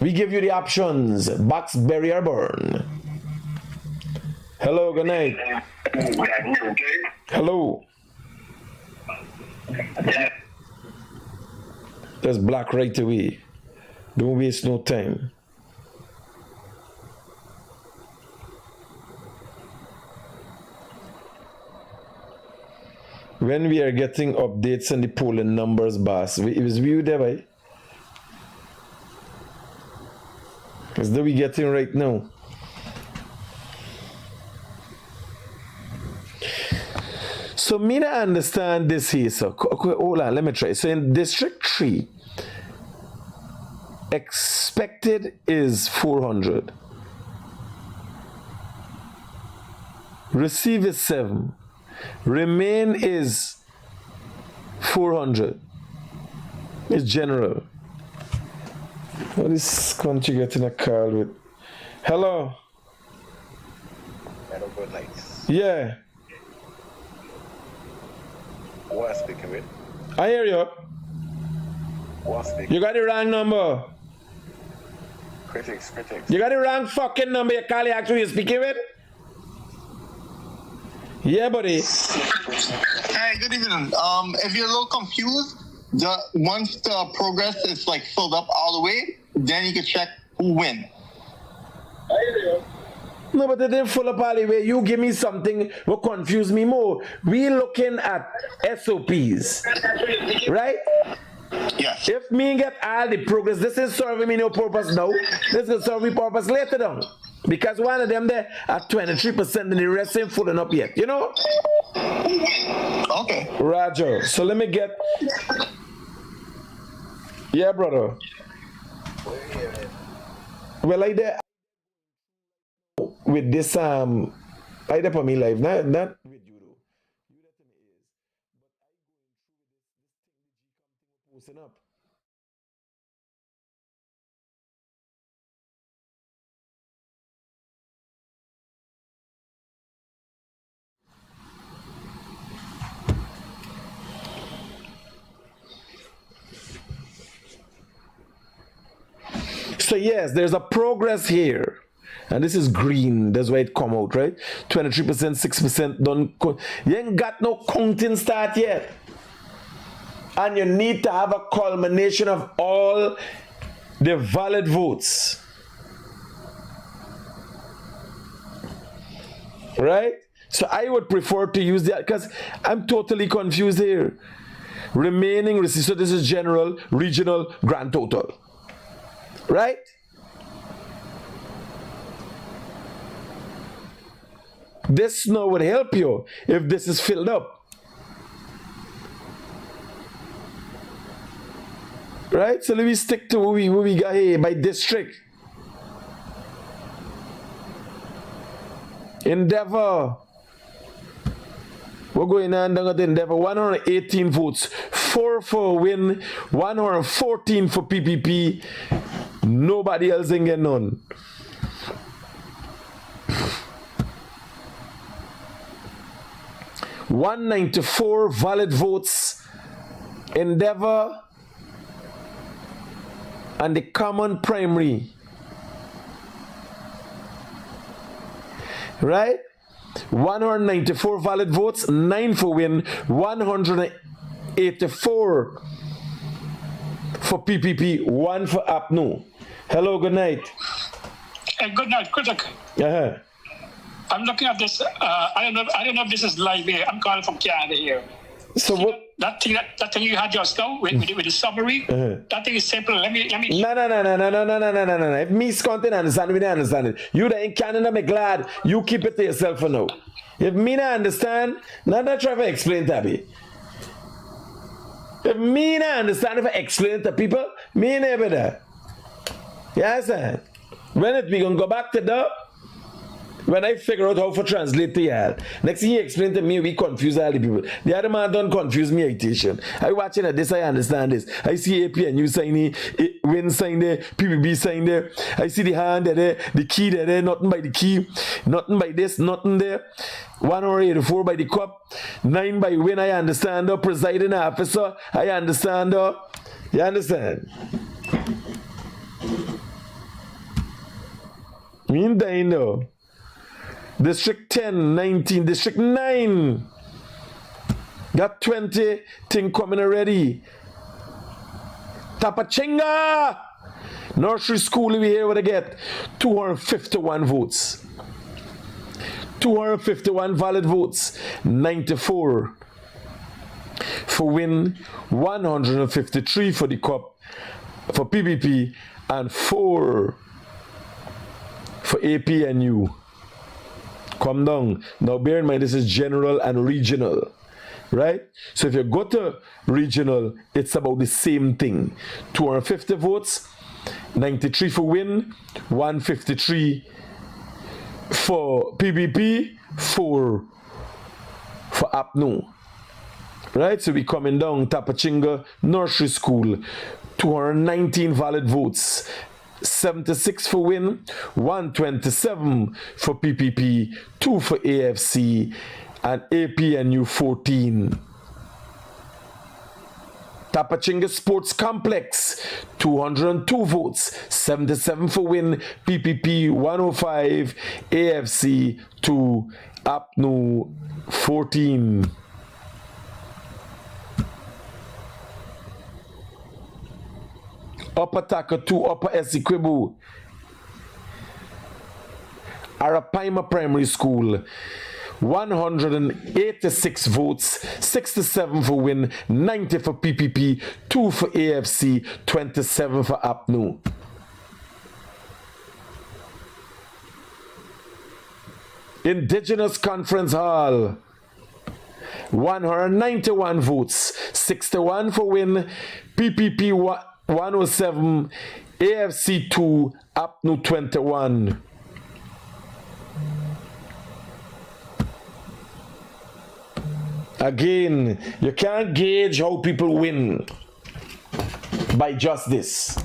Speaker 2: We give you the options. Box, berry or burn. Hello, good night. Hello. That's black right away. Don't waste no time. When we are getting updates on the polling numbers, boss, it was viewed there, right? Is that we getting right now? So me not understand this here. So hold on, let me try. So in District 3, expected is 400. Receive is 7. Remain is 400. It's general. What is country getting a call with? Hello?
Speaker 16: Hello, good night.
Speaker 2: Yeah.
Speaker 16: Who am I speaking with?
Speaker 2: I hear you.
Speaker 16: Who am I speaking?
Speaker 2: You got the wrong number.
Speaker 16: Critics.
Speaker 2: You got the wrong fucking number. You call it actually you're speaking with? Yeah, buddy.
Speaker 15: Hey, good evening. If you're a little confused, once the progress is filled up all the way, then you can check who win.
Speaker 2: No, but they didn't full up all the way. You give me something what confuse me more. We looking at SOPs, right?
Speaker 15: Yes.
Speaker 2: If me get all the progress, this is serving me no purpose now. This will serve me purpose later down. Because one of them there at 23% and the rest ain't fulling up yet. You know?
Speaker 15: Okay.
Speaker 2: Roger. So let me get... Yeah, brother. Well, like that... With this, I did for me live. Not with you though. You let me is. But I going through this posting up. So yes, there's a progress here. and this is green, that's why it come out, right? 23%, 6% done. You ain't got no counting start yet. And you need to have a culmination of all the valid votes. Right? So I would prefer to use that because I'm totally confused here. Remaining receipts, so this is general, regional, grand total. Right? This now would help you if this is filled up. Right? So let me stick to what we got here by district. Endeavor. We're going on down at Endeavor. 118 votes. 4 for win. 114 for PPP. Nobody else ain't getting none. $194 valid votes. Endeavor and the common primary. Right? 194 valid votes, 9 for win, 184 for PPP, 1 for APNU. Hello, good night.
Speaker 17: Good night, Critic. I'm looking at this. I don't know if this is live here. I'm calling from Canada here.
Speaker 2: So what?
Speaker 17: That thing you had just now with the summary. That thing is simple. Let me.
Speaker 2: No. If me can't understand, we don't understand it. You that in Canada, me glad you keep it to yourself for now. If me not understand, not try to explain to me. If me not understand, if I explain to people, me never there. Yes, sir. When it we gonna go back to the. When I figure out how to translate to y'all, next thing you explain to me, we confuse all the people. The other man don't confuse me, Haitian. I watching at this, I understand this. I see AP and you sign it, Win sign there, PPB sign there. I see the hand there, the key there, nothing by the key, nothing by this, nothing there. 184 by the cup, 9 by Win, I understand. Presiding officer, I understand. You understand? Meantime, though. District 10, 19, District 9. Got 20 thing coming already. Tapachinga! Nursery school we here what I get. 251 votes. 251 valid votes. 94 for win. 153 for the cup. For PPP. And 4 for AP and U. Come down. Now bear in mind this is general and regional. Right? So if you go to regional, it's about the same thing. 250 votes, 93 for win, 153 for PPP, 4 for APNU. Right? So we coming down Tapachinga Nursery School, 219 valid votes. 76 for win, 127 for PPP, 2 for AFC, and AP and U 14. Tapachinga Sports Complex, 202 votes, 77 for win, PPP 105, AFC 2, APNU 14. Upper Taka 2, Upper Essequibo. Arapaima Primary School, 186 votes, 67 for win, 90 for PPP, 2 for AFC, 27 for APNU. Indigenous Conference Hall, 191 votes, 61 for win, PPP 107, AFC 2, APNU 21. Again, you can't gauge how people win by just this.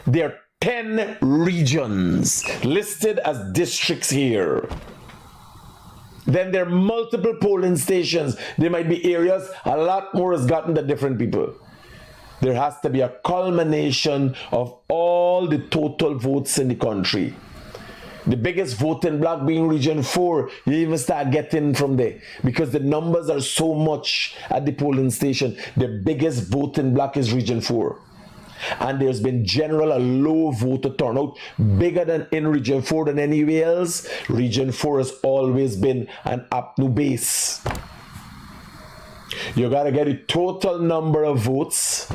Speaker 2: There are 10 regions listed as districts here. Then there are multiple polling stations. There might be areas, a lot more has gotten to different people. There has to be a culmination of all the total votes in the country. The biggest voting block being Region 4, you even start getting from there because the numbers are so much at the polling station. The biggest voting block is Region 4. And there's been general a low voter turnout, bigger than in Region 4 than anywhere else. Region 4 has always been an APNU base. You gotta get a total number of votes,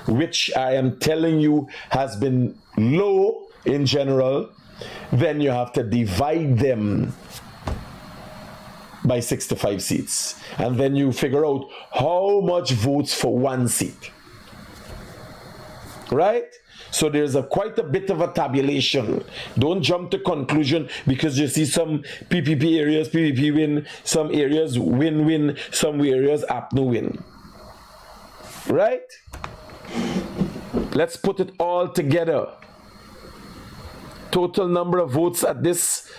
Speaker 2: which I am telling you has been low in general. Then you have to divide them by 65 seats. And then you figure out how much votes for one seat. Right? So there's quite a bit of a tabulation. Don't jump to conclusion because you see some PPP areas, PPP win, some areas win, some areas APNU win. Right? Let's put it all together. Total number of votes at this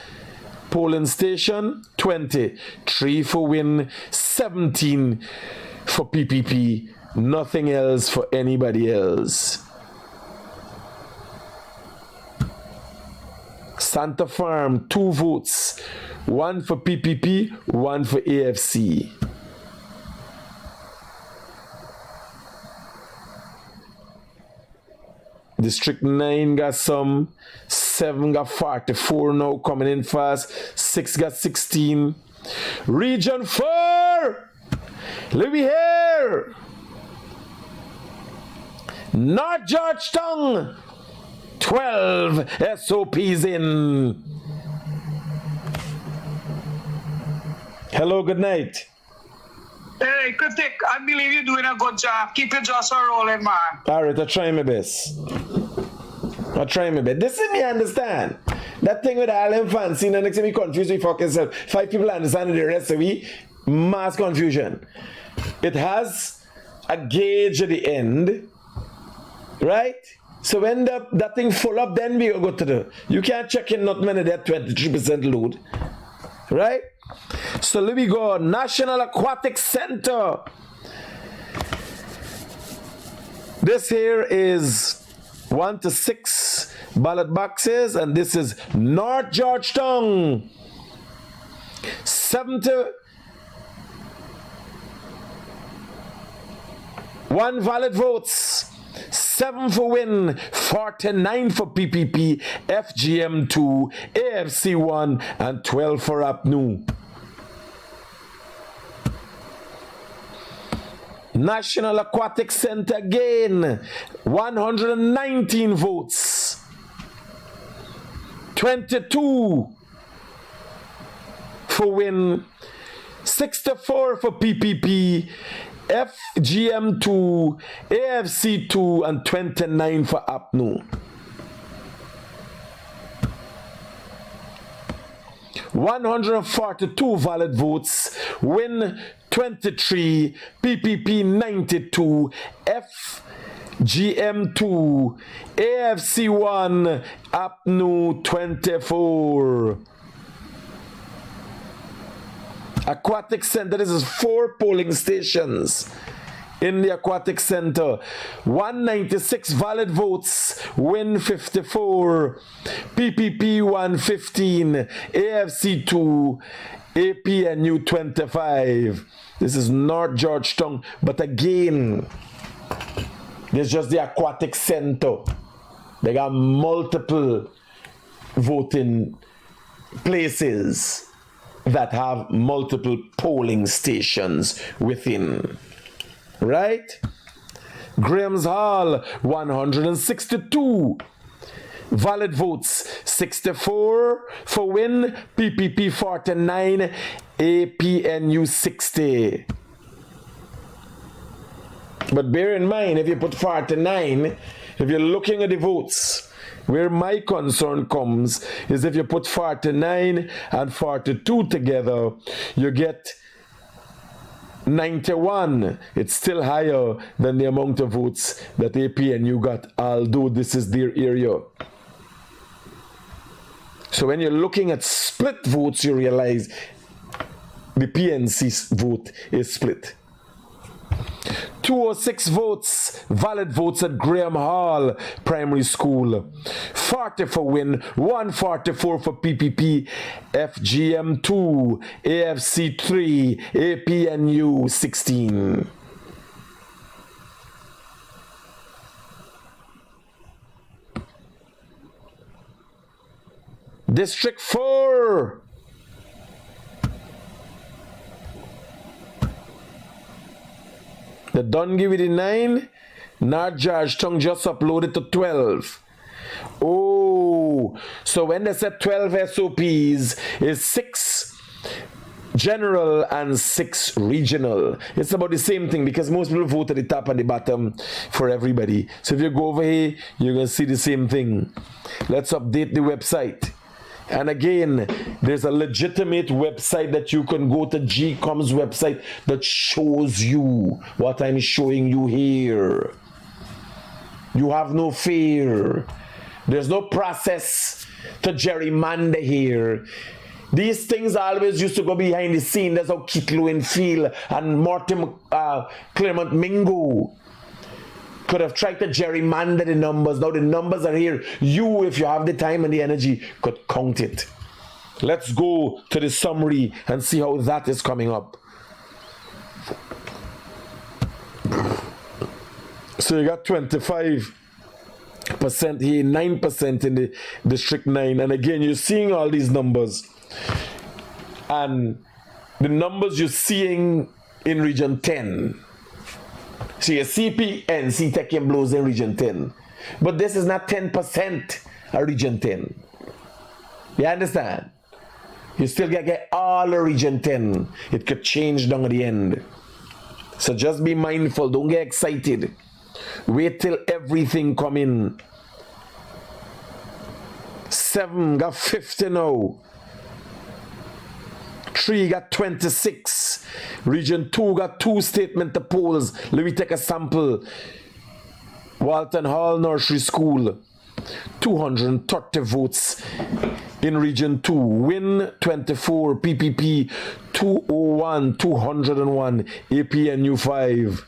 Speaker 2: polling station, 20. 3 for win, 17 for PPP, nothing else for anybody else. Santa Farm, 2 votes, 1 for PPP, 1 for AFC. District 9 got some, 7 got 44 now coming in fast, 6 got 16. Region 4, let me hear. North Georgetown, 12 SOPs in. Hello, good night.
Speaker 3: Hey, Kritik, I believe you're doing a good job. Keep your jaws rolling, man.
Speaker 2: All right, I try my best. This is me understand. That thing with all them fancy, and next time me confused with fucking self. 5 people understand the rest of we mass confusion. It has a gauge at the end, right? So when that thing full up, then we go to the. You can't check in not many that 23% load, right? So let me go. National Aquatic Center. This here is 1 to 6 ballot boxes, and this is North Georgetown. 7 to 1 valid votes. 7 for win, 49 for PPP, FGM2, AFC1, and 12 for APNU. National Aquatic Center again, 119 votes, 22 for win, 64 for PPP, FGM2, AFC2, and 29 for APNU. 142 valid votes, win 23, PPP 92, FGM2, AFC1, APNU 24. Aquatic Center, this is 4 polling stations in the Aquatic Center. 196 valid votes, win 54, PPP 115, AFC 2, APNU 25. This is North Georgetown, but again, this is just the Aquatic Center. They got multiple voting places that have multiple polling stations within. Right? Graham's Hall, 162 valid votes, 64 for win, PPP 49, APNU 60. But bear in mind, if you put 49, if you're looking at the votes, where my concern comes is if you put 49 and 42 together, you get 91. It's still higher than the amount of votes that APNU got, although this is their area. So when you're looking at split votes, you realize the PNC vote is split. 206 votes, valid votes at Graham Hall Primary School. 40 for Win, 144 for PPP, FGM 2, AFC 3, APNU 16. District 4. The done give it a 9. Not Georgetown just uploaded to 12. Oh, so when they said 12 SOPs is 6 general and 6 regional. It's about the same thing because most people vote at the top and the bottom for everybody. So if you go over here, you're going to see the same thing. Let's update the website. And again, there's a legitimate website that you can go to, GCOM's website, that shows you what I'm showing you here. You have no fear. There's no process to gerrymander here. These things always used to go behind the scene. That's how Kit Lowenfield and Mortimer Clement Mingo could have tried to gerrymander the numbers. Now the numbers are here. You, if you have the time and the energy, could count it. Let's go to the summary and see how that is coming up. So you got 25% here, 9% in the District 9. And again, you're seeing all these numbers. And the numbers you're seeing in Region 10. So your CPNC taking blows in Region 10. But this is not 10% of Region 10. You understand? You still get all of Region 10. It could change down at the end. So just be mindful. Don't get excited. Wait till everything come in. 7 got 50 now. 3 got 26. Region 2 got 2 statement to polls. Let me take a sample. Walton Hall Nursery School, 230 votes in Region 2. Win 24. PPP 201, 201. APNU 5.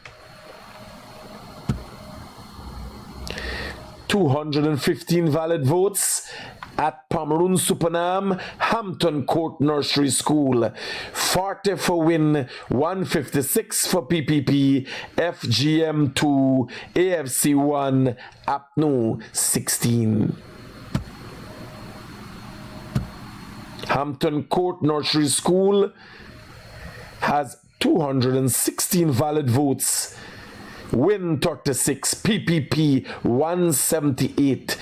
Speaker 2: 215 valid votes at Pomeroon Supernam Hampton Court Nursery School. 40 for Win, 156 for PPP, FGM 2, AFC 1, APNU 16. Hampton Court Nursery School has 216 valid votes. Win 36, PPP 178,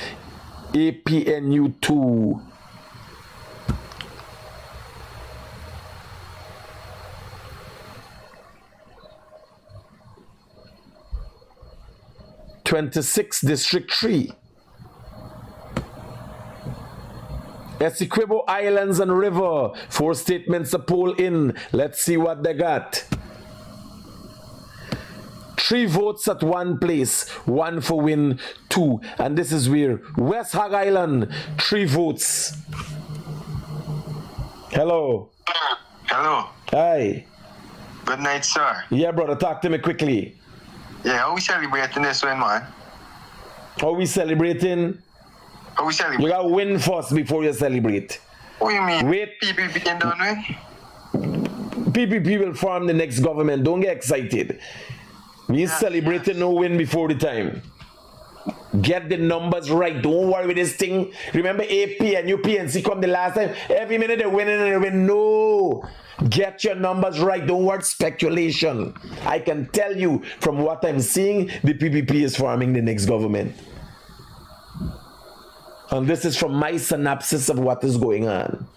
Speaker 2: APNU 2. District 3. Essequibo Islands and River, 4 statements a poll in. Let's see what they got. 3 votes at one place, 1 for Win, 2. And this is where West Hog Island, 3 votes. Hello.
Speaker 18: Hello.
Speaker 2: Hi.
Speaker 18: Good night, sir.
Speaker 2: Yeah, brother, talk to me quickly.
Speaker 18: Yeah, how we celebrating this win, man?
Speaker 2: How we celebrating?
Speaker 18: How we celebrating?
Speaker 2: You gotta win first before you celebrate.
Speaker 18: What do you mean?
Speaker 2: Wait.
Speaker 18: PPP can done with?
Speaker 2: PPP will form the next government. Don't get excited. We celebrating no win before the time. Get the numbers right. Don't worry with this thing. Remember AP and UPNC come the last time. Every minute they're winning and they win. No. Get your numbers right. Don't worry speculation. I can tell you from what I'm seeing, the PPP is forming the next government. And this is from my synopsis of what is going on.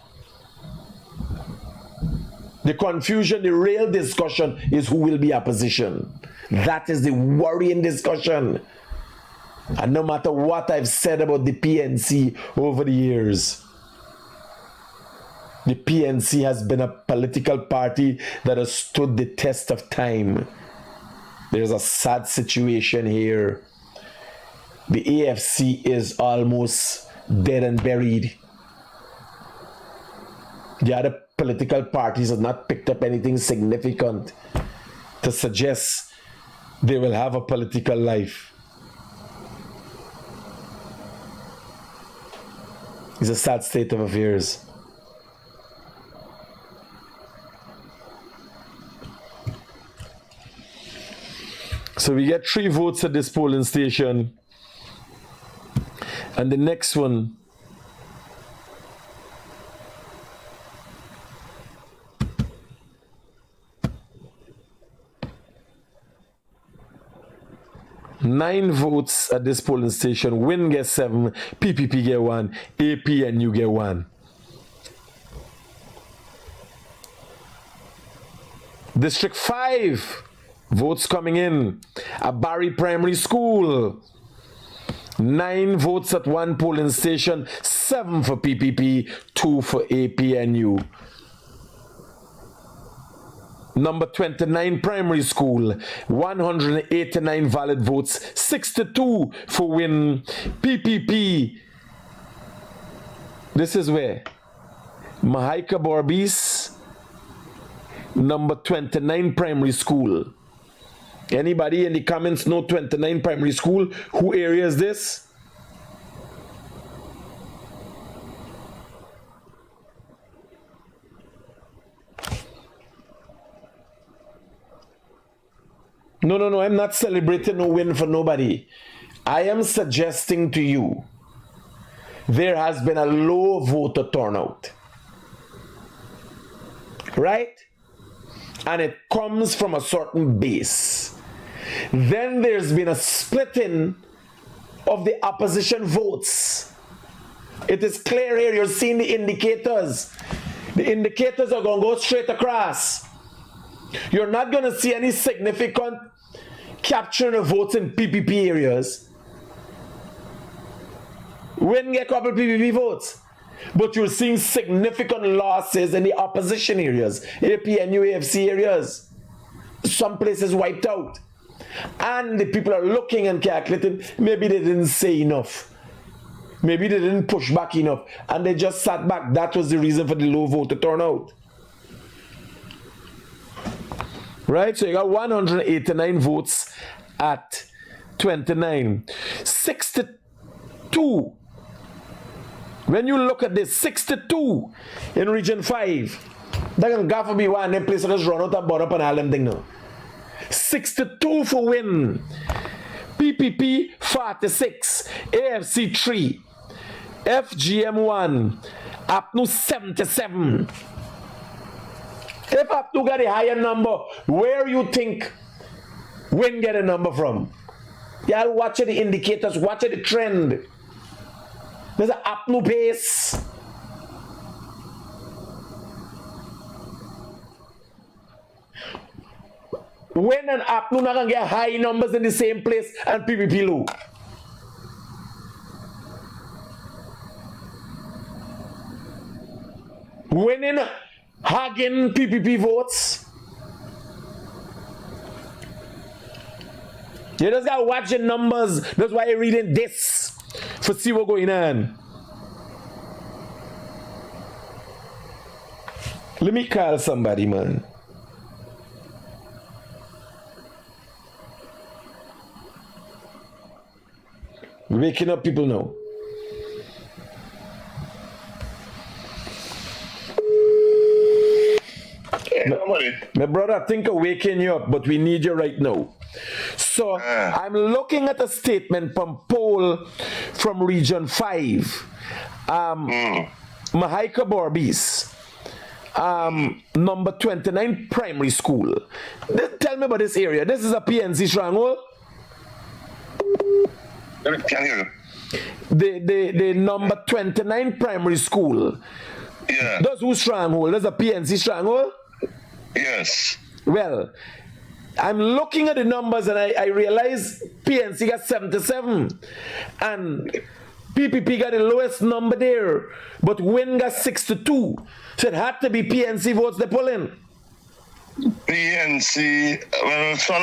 Speaker 2: The confusion, the real discussion is who will be opposition. That is the worrying discussion. And no matter what I've said about the PNC over the years, the PNC has been a political party that has stood the test of time. There's a sad situation here. The AFC is almost dead and buried. The other political parties have not picked up anything significant to suggest they will have a political life. It's a sad state of affairs. So we get 3 votes at this polling station. And the next one, nine votes at this polling station. Win get 7, PPP get 1, AP and you get 1. District 5 votes coming in at Barry Primary School. 9 votes at one polling station, 7 for PPP, 2 for APNU. Number 29 Primary School, 189 valid votes, 62 for win. PPP, this is where? Mahaika Borbis, number 29 Primary School. Anybody in the comments know 29 Primary School? Who area is this? No, I'm not celebrating no win for nobody. I am suggesting to you, there has been a low voter turnout. Right? And it comes from a certain base. Then there's been a splitting of the opposition votes. It is clear here, you're seeing the indicators. The indicators are going to go straight across. You're not going to see any significant capturing of votes in PPP areas. Win get a couple PPP votes. But you're seeing significant losses in the opposition areas, APNU, AFC areas. Some places wiped out. And the people are looking and calculating, maybe they didn't say enough. Maybe they didn't push back enough. And they just sat back. That was the reason for the low voter turnout. Right? So you got 189 votes at 29. 62. When you look at this, 62 in Region 5. That can go for me one them place just run out and burn up and all them thing now. 62 for win. PPP 46. AFC 3. FGM 1. APNU 77. If APNU got a higher number, where you think win get a number from? Y'all watch the indicators, watch the trend. There's an APNU base. When an APNU not gonna get high numbers in the same place and PPP low. Winning hugging PPP votes. You just gotta watch the numbers. That's why you're reading this for see what's going on. Let me call somebody, man. Waking up people now. My brother, I think I'm waking you up, but we need you right now. So I'm looking at a statement from poll from Region 5. Mahaika Borbis, number 29 Primary School. Tell me about this area. This is a PNC stronghold?
Speaker 7: Can hear you.
Speaker 2: The number 29 Primary School.
Speaker 7: Yeah.
Speaker 2: That's whose stronghold? That's a PNC stronghold?
Speaker 7: Yes.
Speaker 2: Well, I'm looking at the numbers and I realize PNC got 77 and PPP got the lowest number there, but Win got 62. So it had to be PNC votes they pull in.
Speaker 7: PNC. Well, so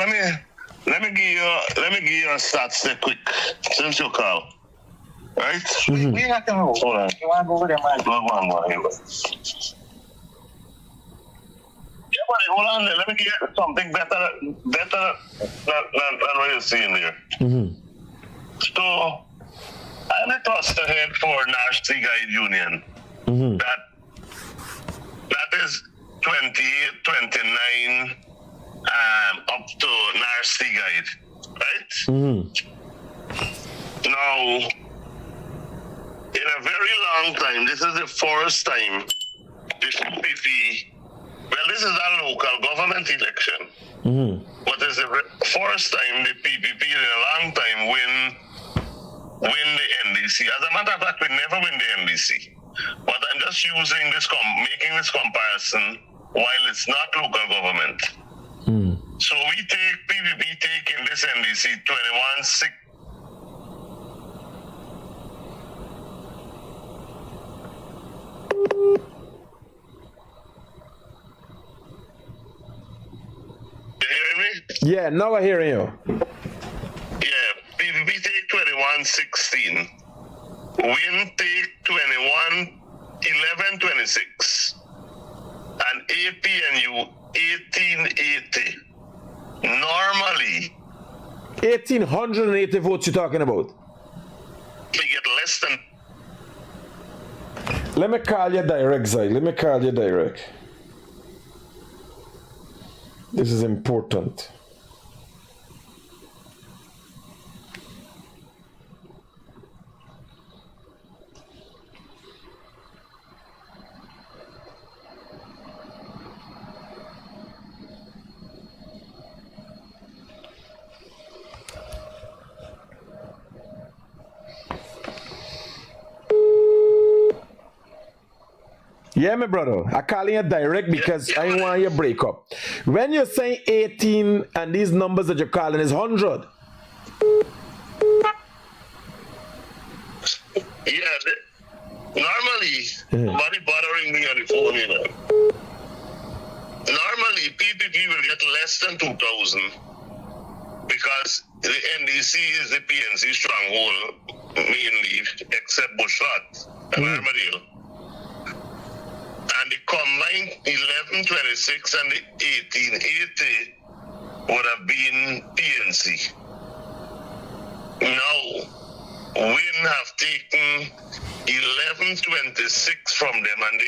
Speaker 7: let me give you a stats there quick since you call. Right?
Speaker 2: Mm-hmm.
Speaker 7: We have to hold on. You want to go over there, man? Go on. hold on there. Let me get something better than what you're seeing there. So, I'm the cluster head for Nasty Guide Union. That is 28, 29, up to Nasty Guide, right? Now, in a very long time, this is the first time the PPP, well, this is a local government election, but it's the first time the PPP in a long time win the NDC. As a matter of fact, we never win the NDC. But I'm just using this, making this comparison while it's not local government. So we take PPP taking this NDC 21-6. You hearing me?
Speaker 2: Yeah, now I hear you.
Speaker 7: Yeah, PPP take 21-16. Win take 21-11-26. And APNU 1880. Normally,
Speaker 2: 1,880 votes you're talking about.
Speaker 7: we get less than.
Speaker 2: Let me call you direct, Zai. Let me call you direct. This is important. Yeah, my brother. I calling you direct because I want you break up. When you're saying 18 and these numbers that you're calling is 100.
Speaker 7: Yeah, normally, nobody bothering me on the phone, you know. Normally, PPP will get less than 2,000 because the NDC is the PNC stronghold, mainly, except Bushrat and Armadale. And the combined 1126 and the 1880 would have been PNC. Now, Win have taken 1126 from them and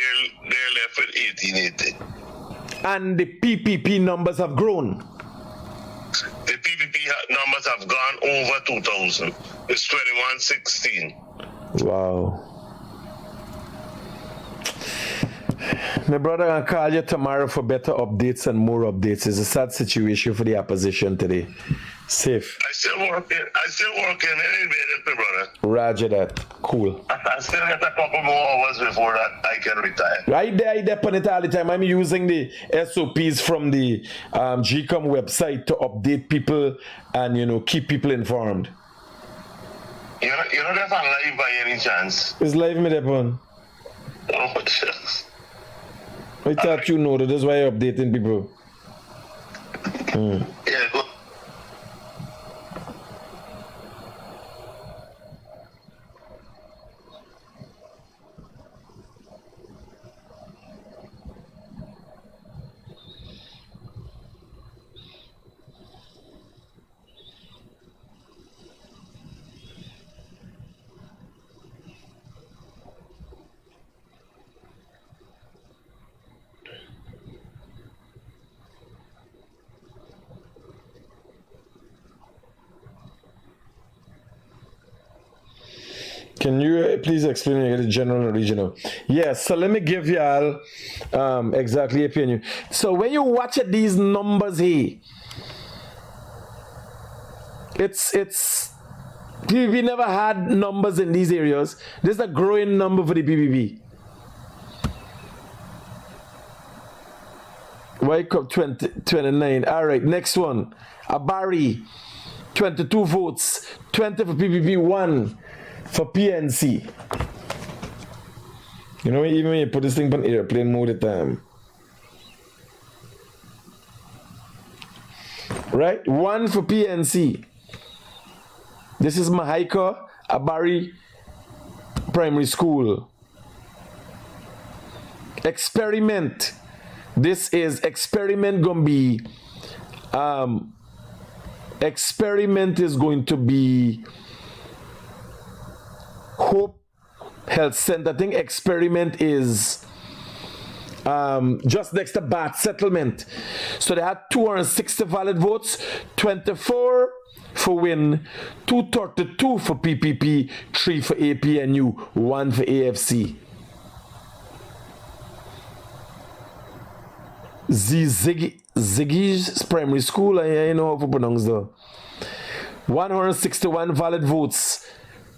Speaker 7: they're left with 1880.
Speaker 2: And the PPP numbers have grown.
Speaker 7: The PPP numbers have gone over 2,000. It's 2116.
Speaker 2: Wow. My brother, I'll call you tomorrow for better updates and more updates. It's a sad situation for the opposition today. Safe.
Speaker 7: I still working anyway, my brother.
Speaker 2: Roger that. Cool.
Speaker 7: I still get a couple more hours before that I can retire.
Speaker 2: I depend it all the time. I'm using the SOPs from the GCOM website to update people and, you know, keep people informed.
Speaker 7: You're not on live by any chance?
Speaker 2: It's live, me depend.
Speaker 7: Oh, shucks.
Speaker 2: I thought you know that. That's why I'm updating people.
Speaker 7: Yeah, good.
Speaker 2: Can you please explain the general and regional? Yes, so let me give y'all exactly opinion. So when you watch at these numbers here, it's PPP never had numbers in these areas. This is a growing number for the PPP. Wake up 29. All right, next one. Abari, 22 votes, 20 for PPP, 1 for PNC. You know, even when you put this thing on airplane mode at the time. Right? 1 for PNC. This is Mahaika Abari Primary School. Experiment. This is experiment gonna be experiment is going to be Hope Health Center. I think experiment is just next to Bath Settlement. So they had 260 valid votes, 24 for Win, 232 for PPP, 3 for APNU, 1 for AFC. Ziggy's Primary School, I know how to pronounce that. 161 valid votes,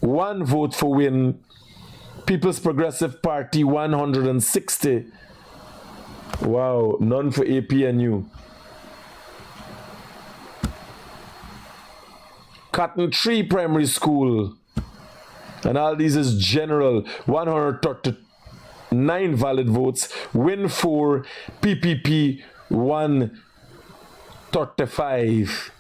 Speaker 2: 1 vote for Win. People's Progressive Party, 160. Wow, none for APNU. Cotton Tree Primary School, and all these is general, 139 valid votes, Win 4, PPP 135.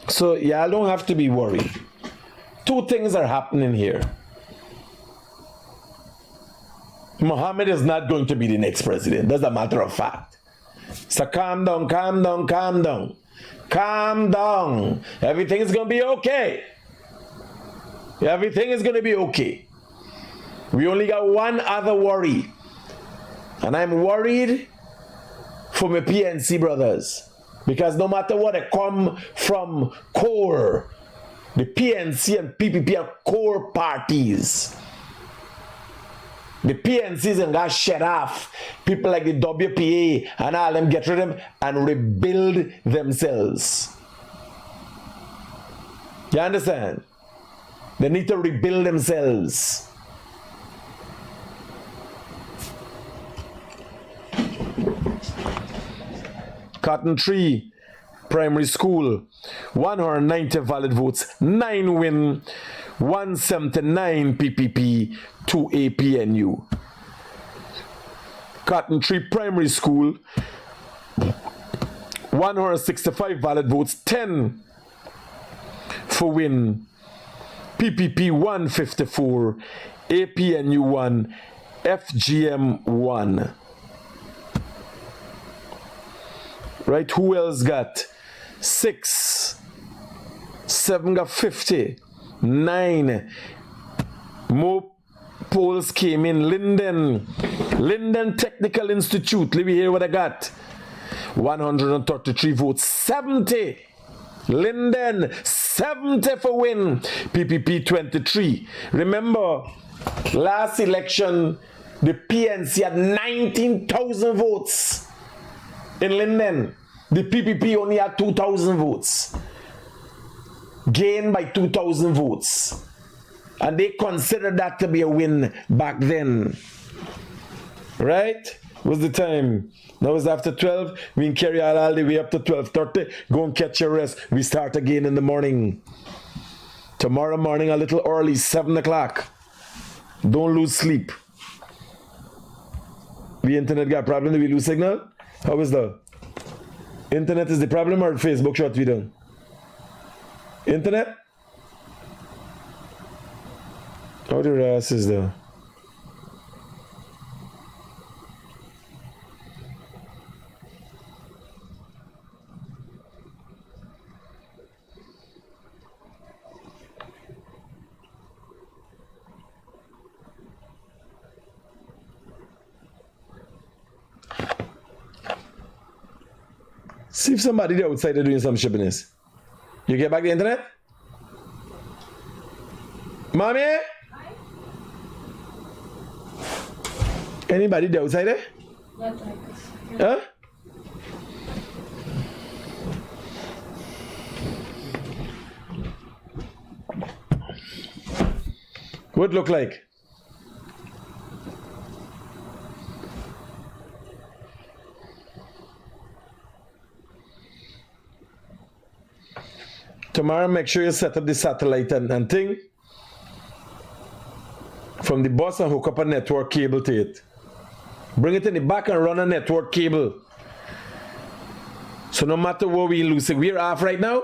Speaker 2: So y'all don't have to be worried. Two things are happening here. Mohammed is not going to be the next president. That's a matter of fact. So calm down, calm down, calm down. Calm down. Everything is going to be okay. Everything is going to be okay. We only got one other worry. And I'm worried for my PNC brothers. Because no matter what, they come from core. The PNC and PPP are core parties. The PNCs and got shut off. People like the WPA and all them get rid of them and rebuild themselves. You understand? They need to rebuild themselves. Cotton Tree Primary School, 190 valid votes, 9 Win, 179 PPP, 2 APNU. Cotton Tree Primary School, 165 valid votes, 10 for Win, PPP 154, APNU 1, FGM 1. Right, who else got 6, 7 got 50, 9 more polls came in. Linden Technical Institute, let me hear what I got. 133 votes, 70. Linden, 70 for Win, PPP 23. Remember, last election, the PNC had 19,000 votes. In Linden, the PPP only had 2,000 votes. Gained by 2,000 votes. And they considered that to be a win back then. Right? What's the time? Now it's after 12. We can carry all the way up to 12:30. Go and catch your rest. We start again in the morning. Tomorrow morning a little early, 7 o'clock. Don't lose sleep. The internet got a problem? Do we lose signal? How is the internet is the problem or Facebook shut we down? Internet? How the rest is the see if somebody there outside is doing some shippiness. You get back the internet? Mommy? Anybody there outside there? Huh? What look like? Tomorrow, make sure you set up the satellite and thing from the bus and hook up a network cable to it. Bring it in the back and run a network cable. So no matter what we lose it, we're off right now.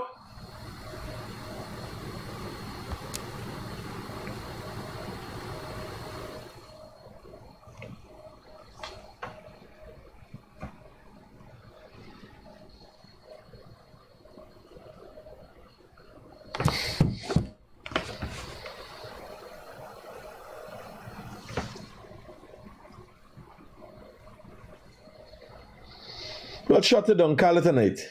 Speaker 2: Let's shut it down. Call it a night.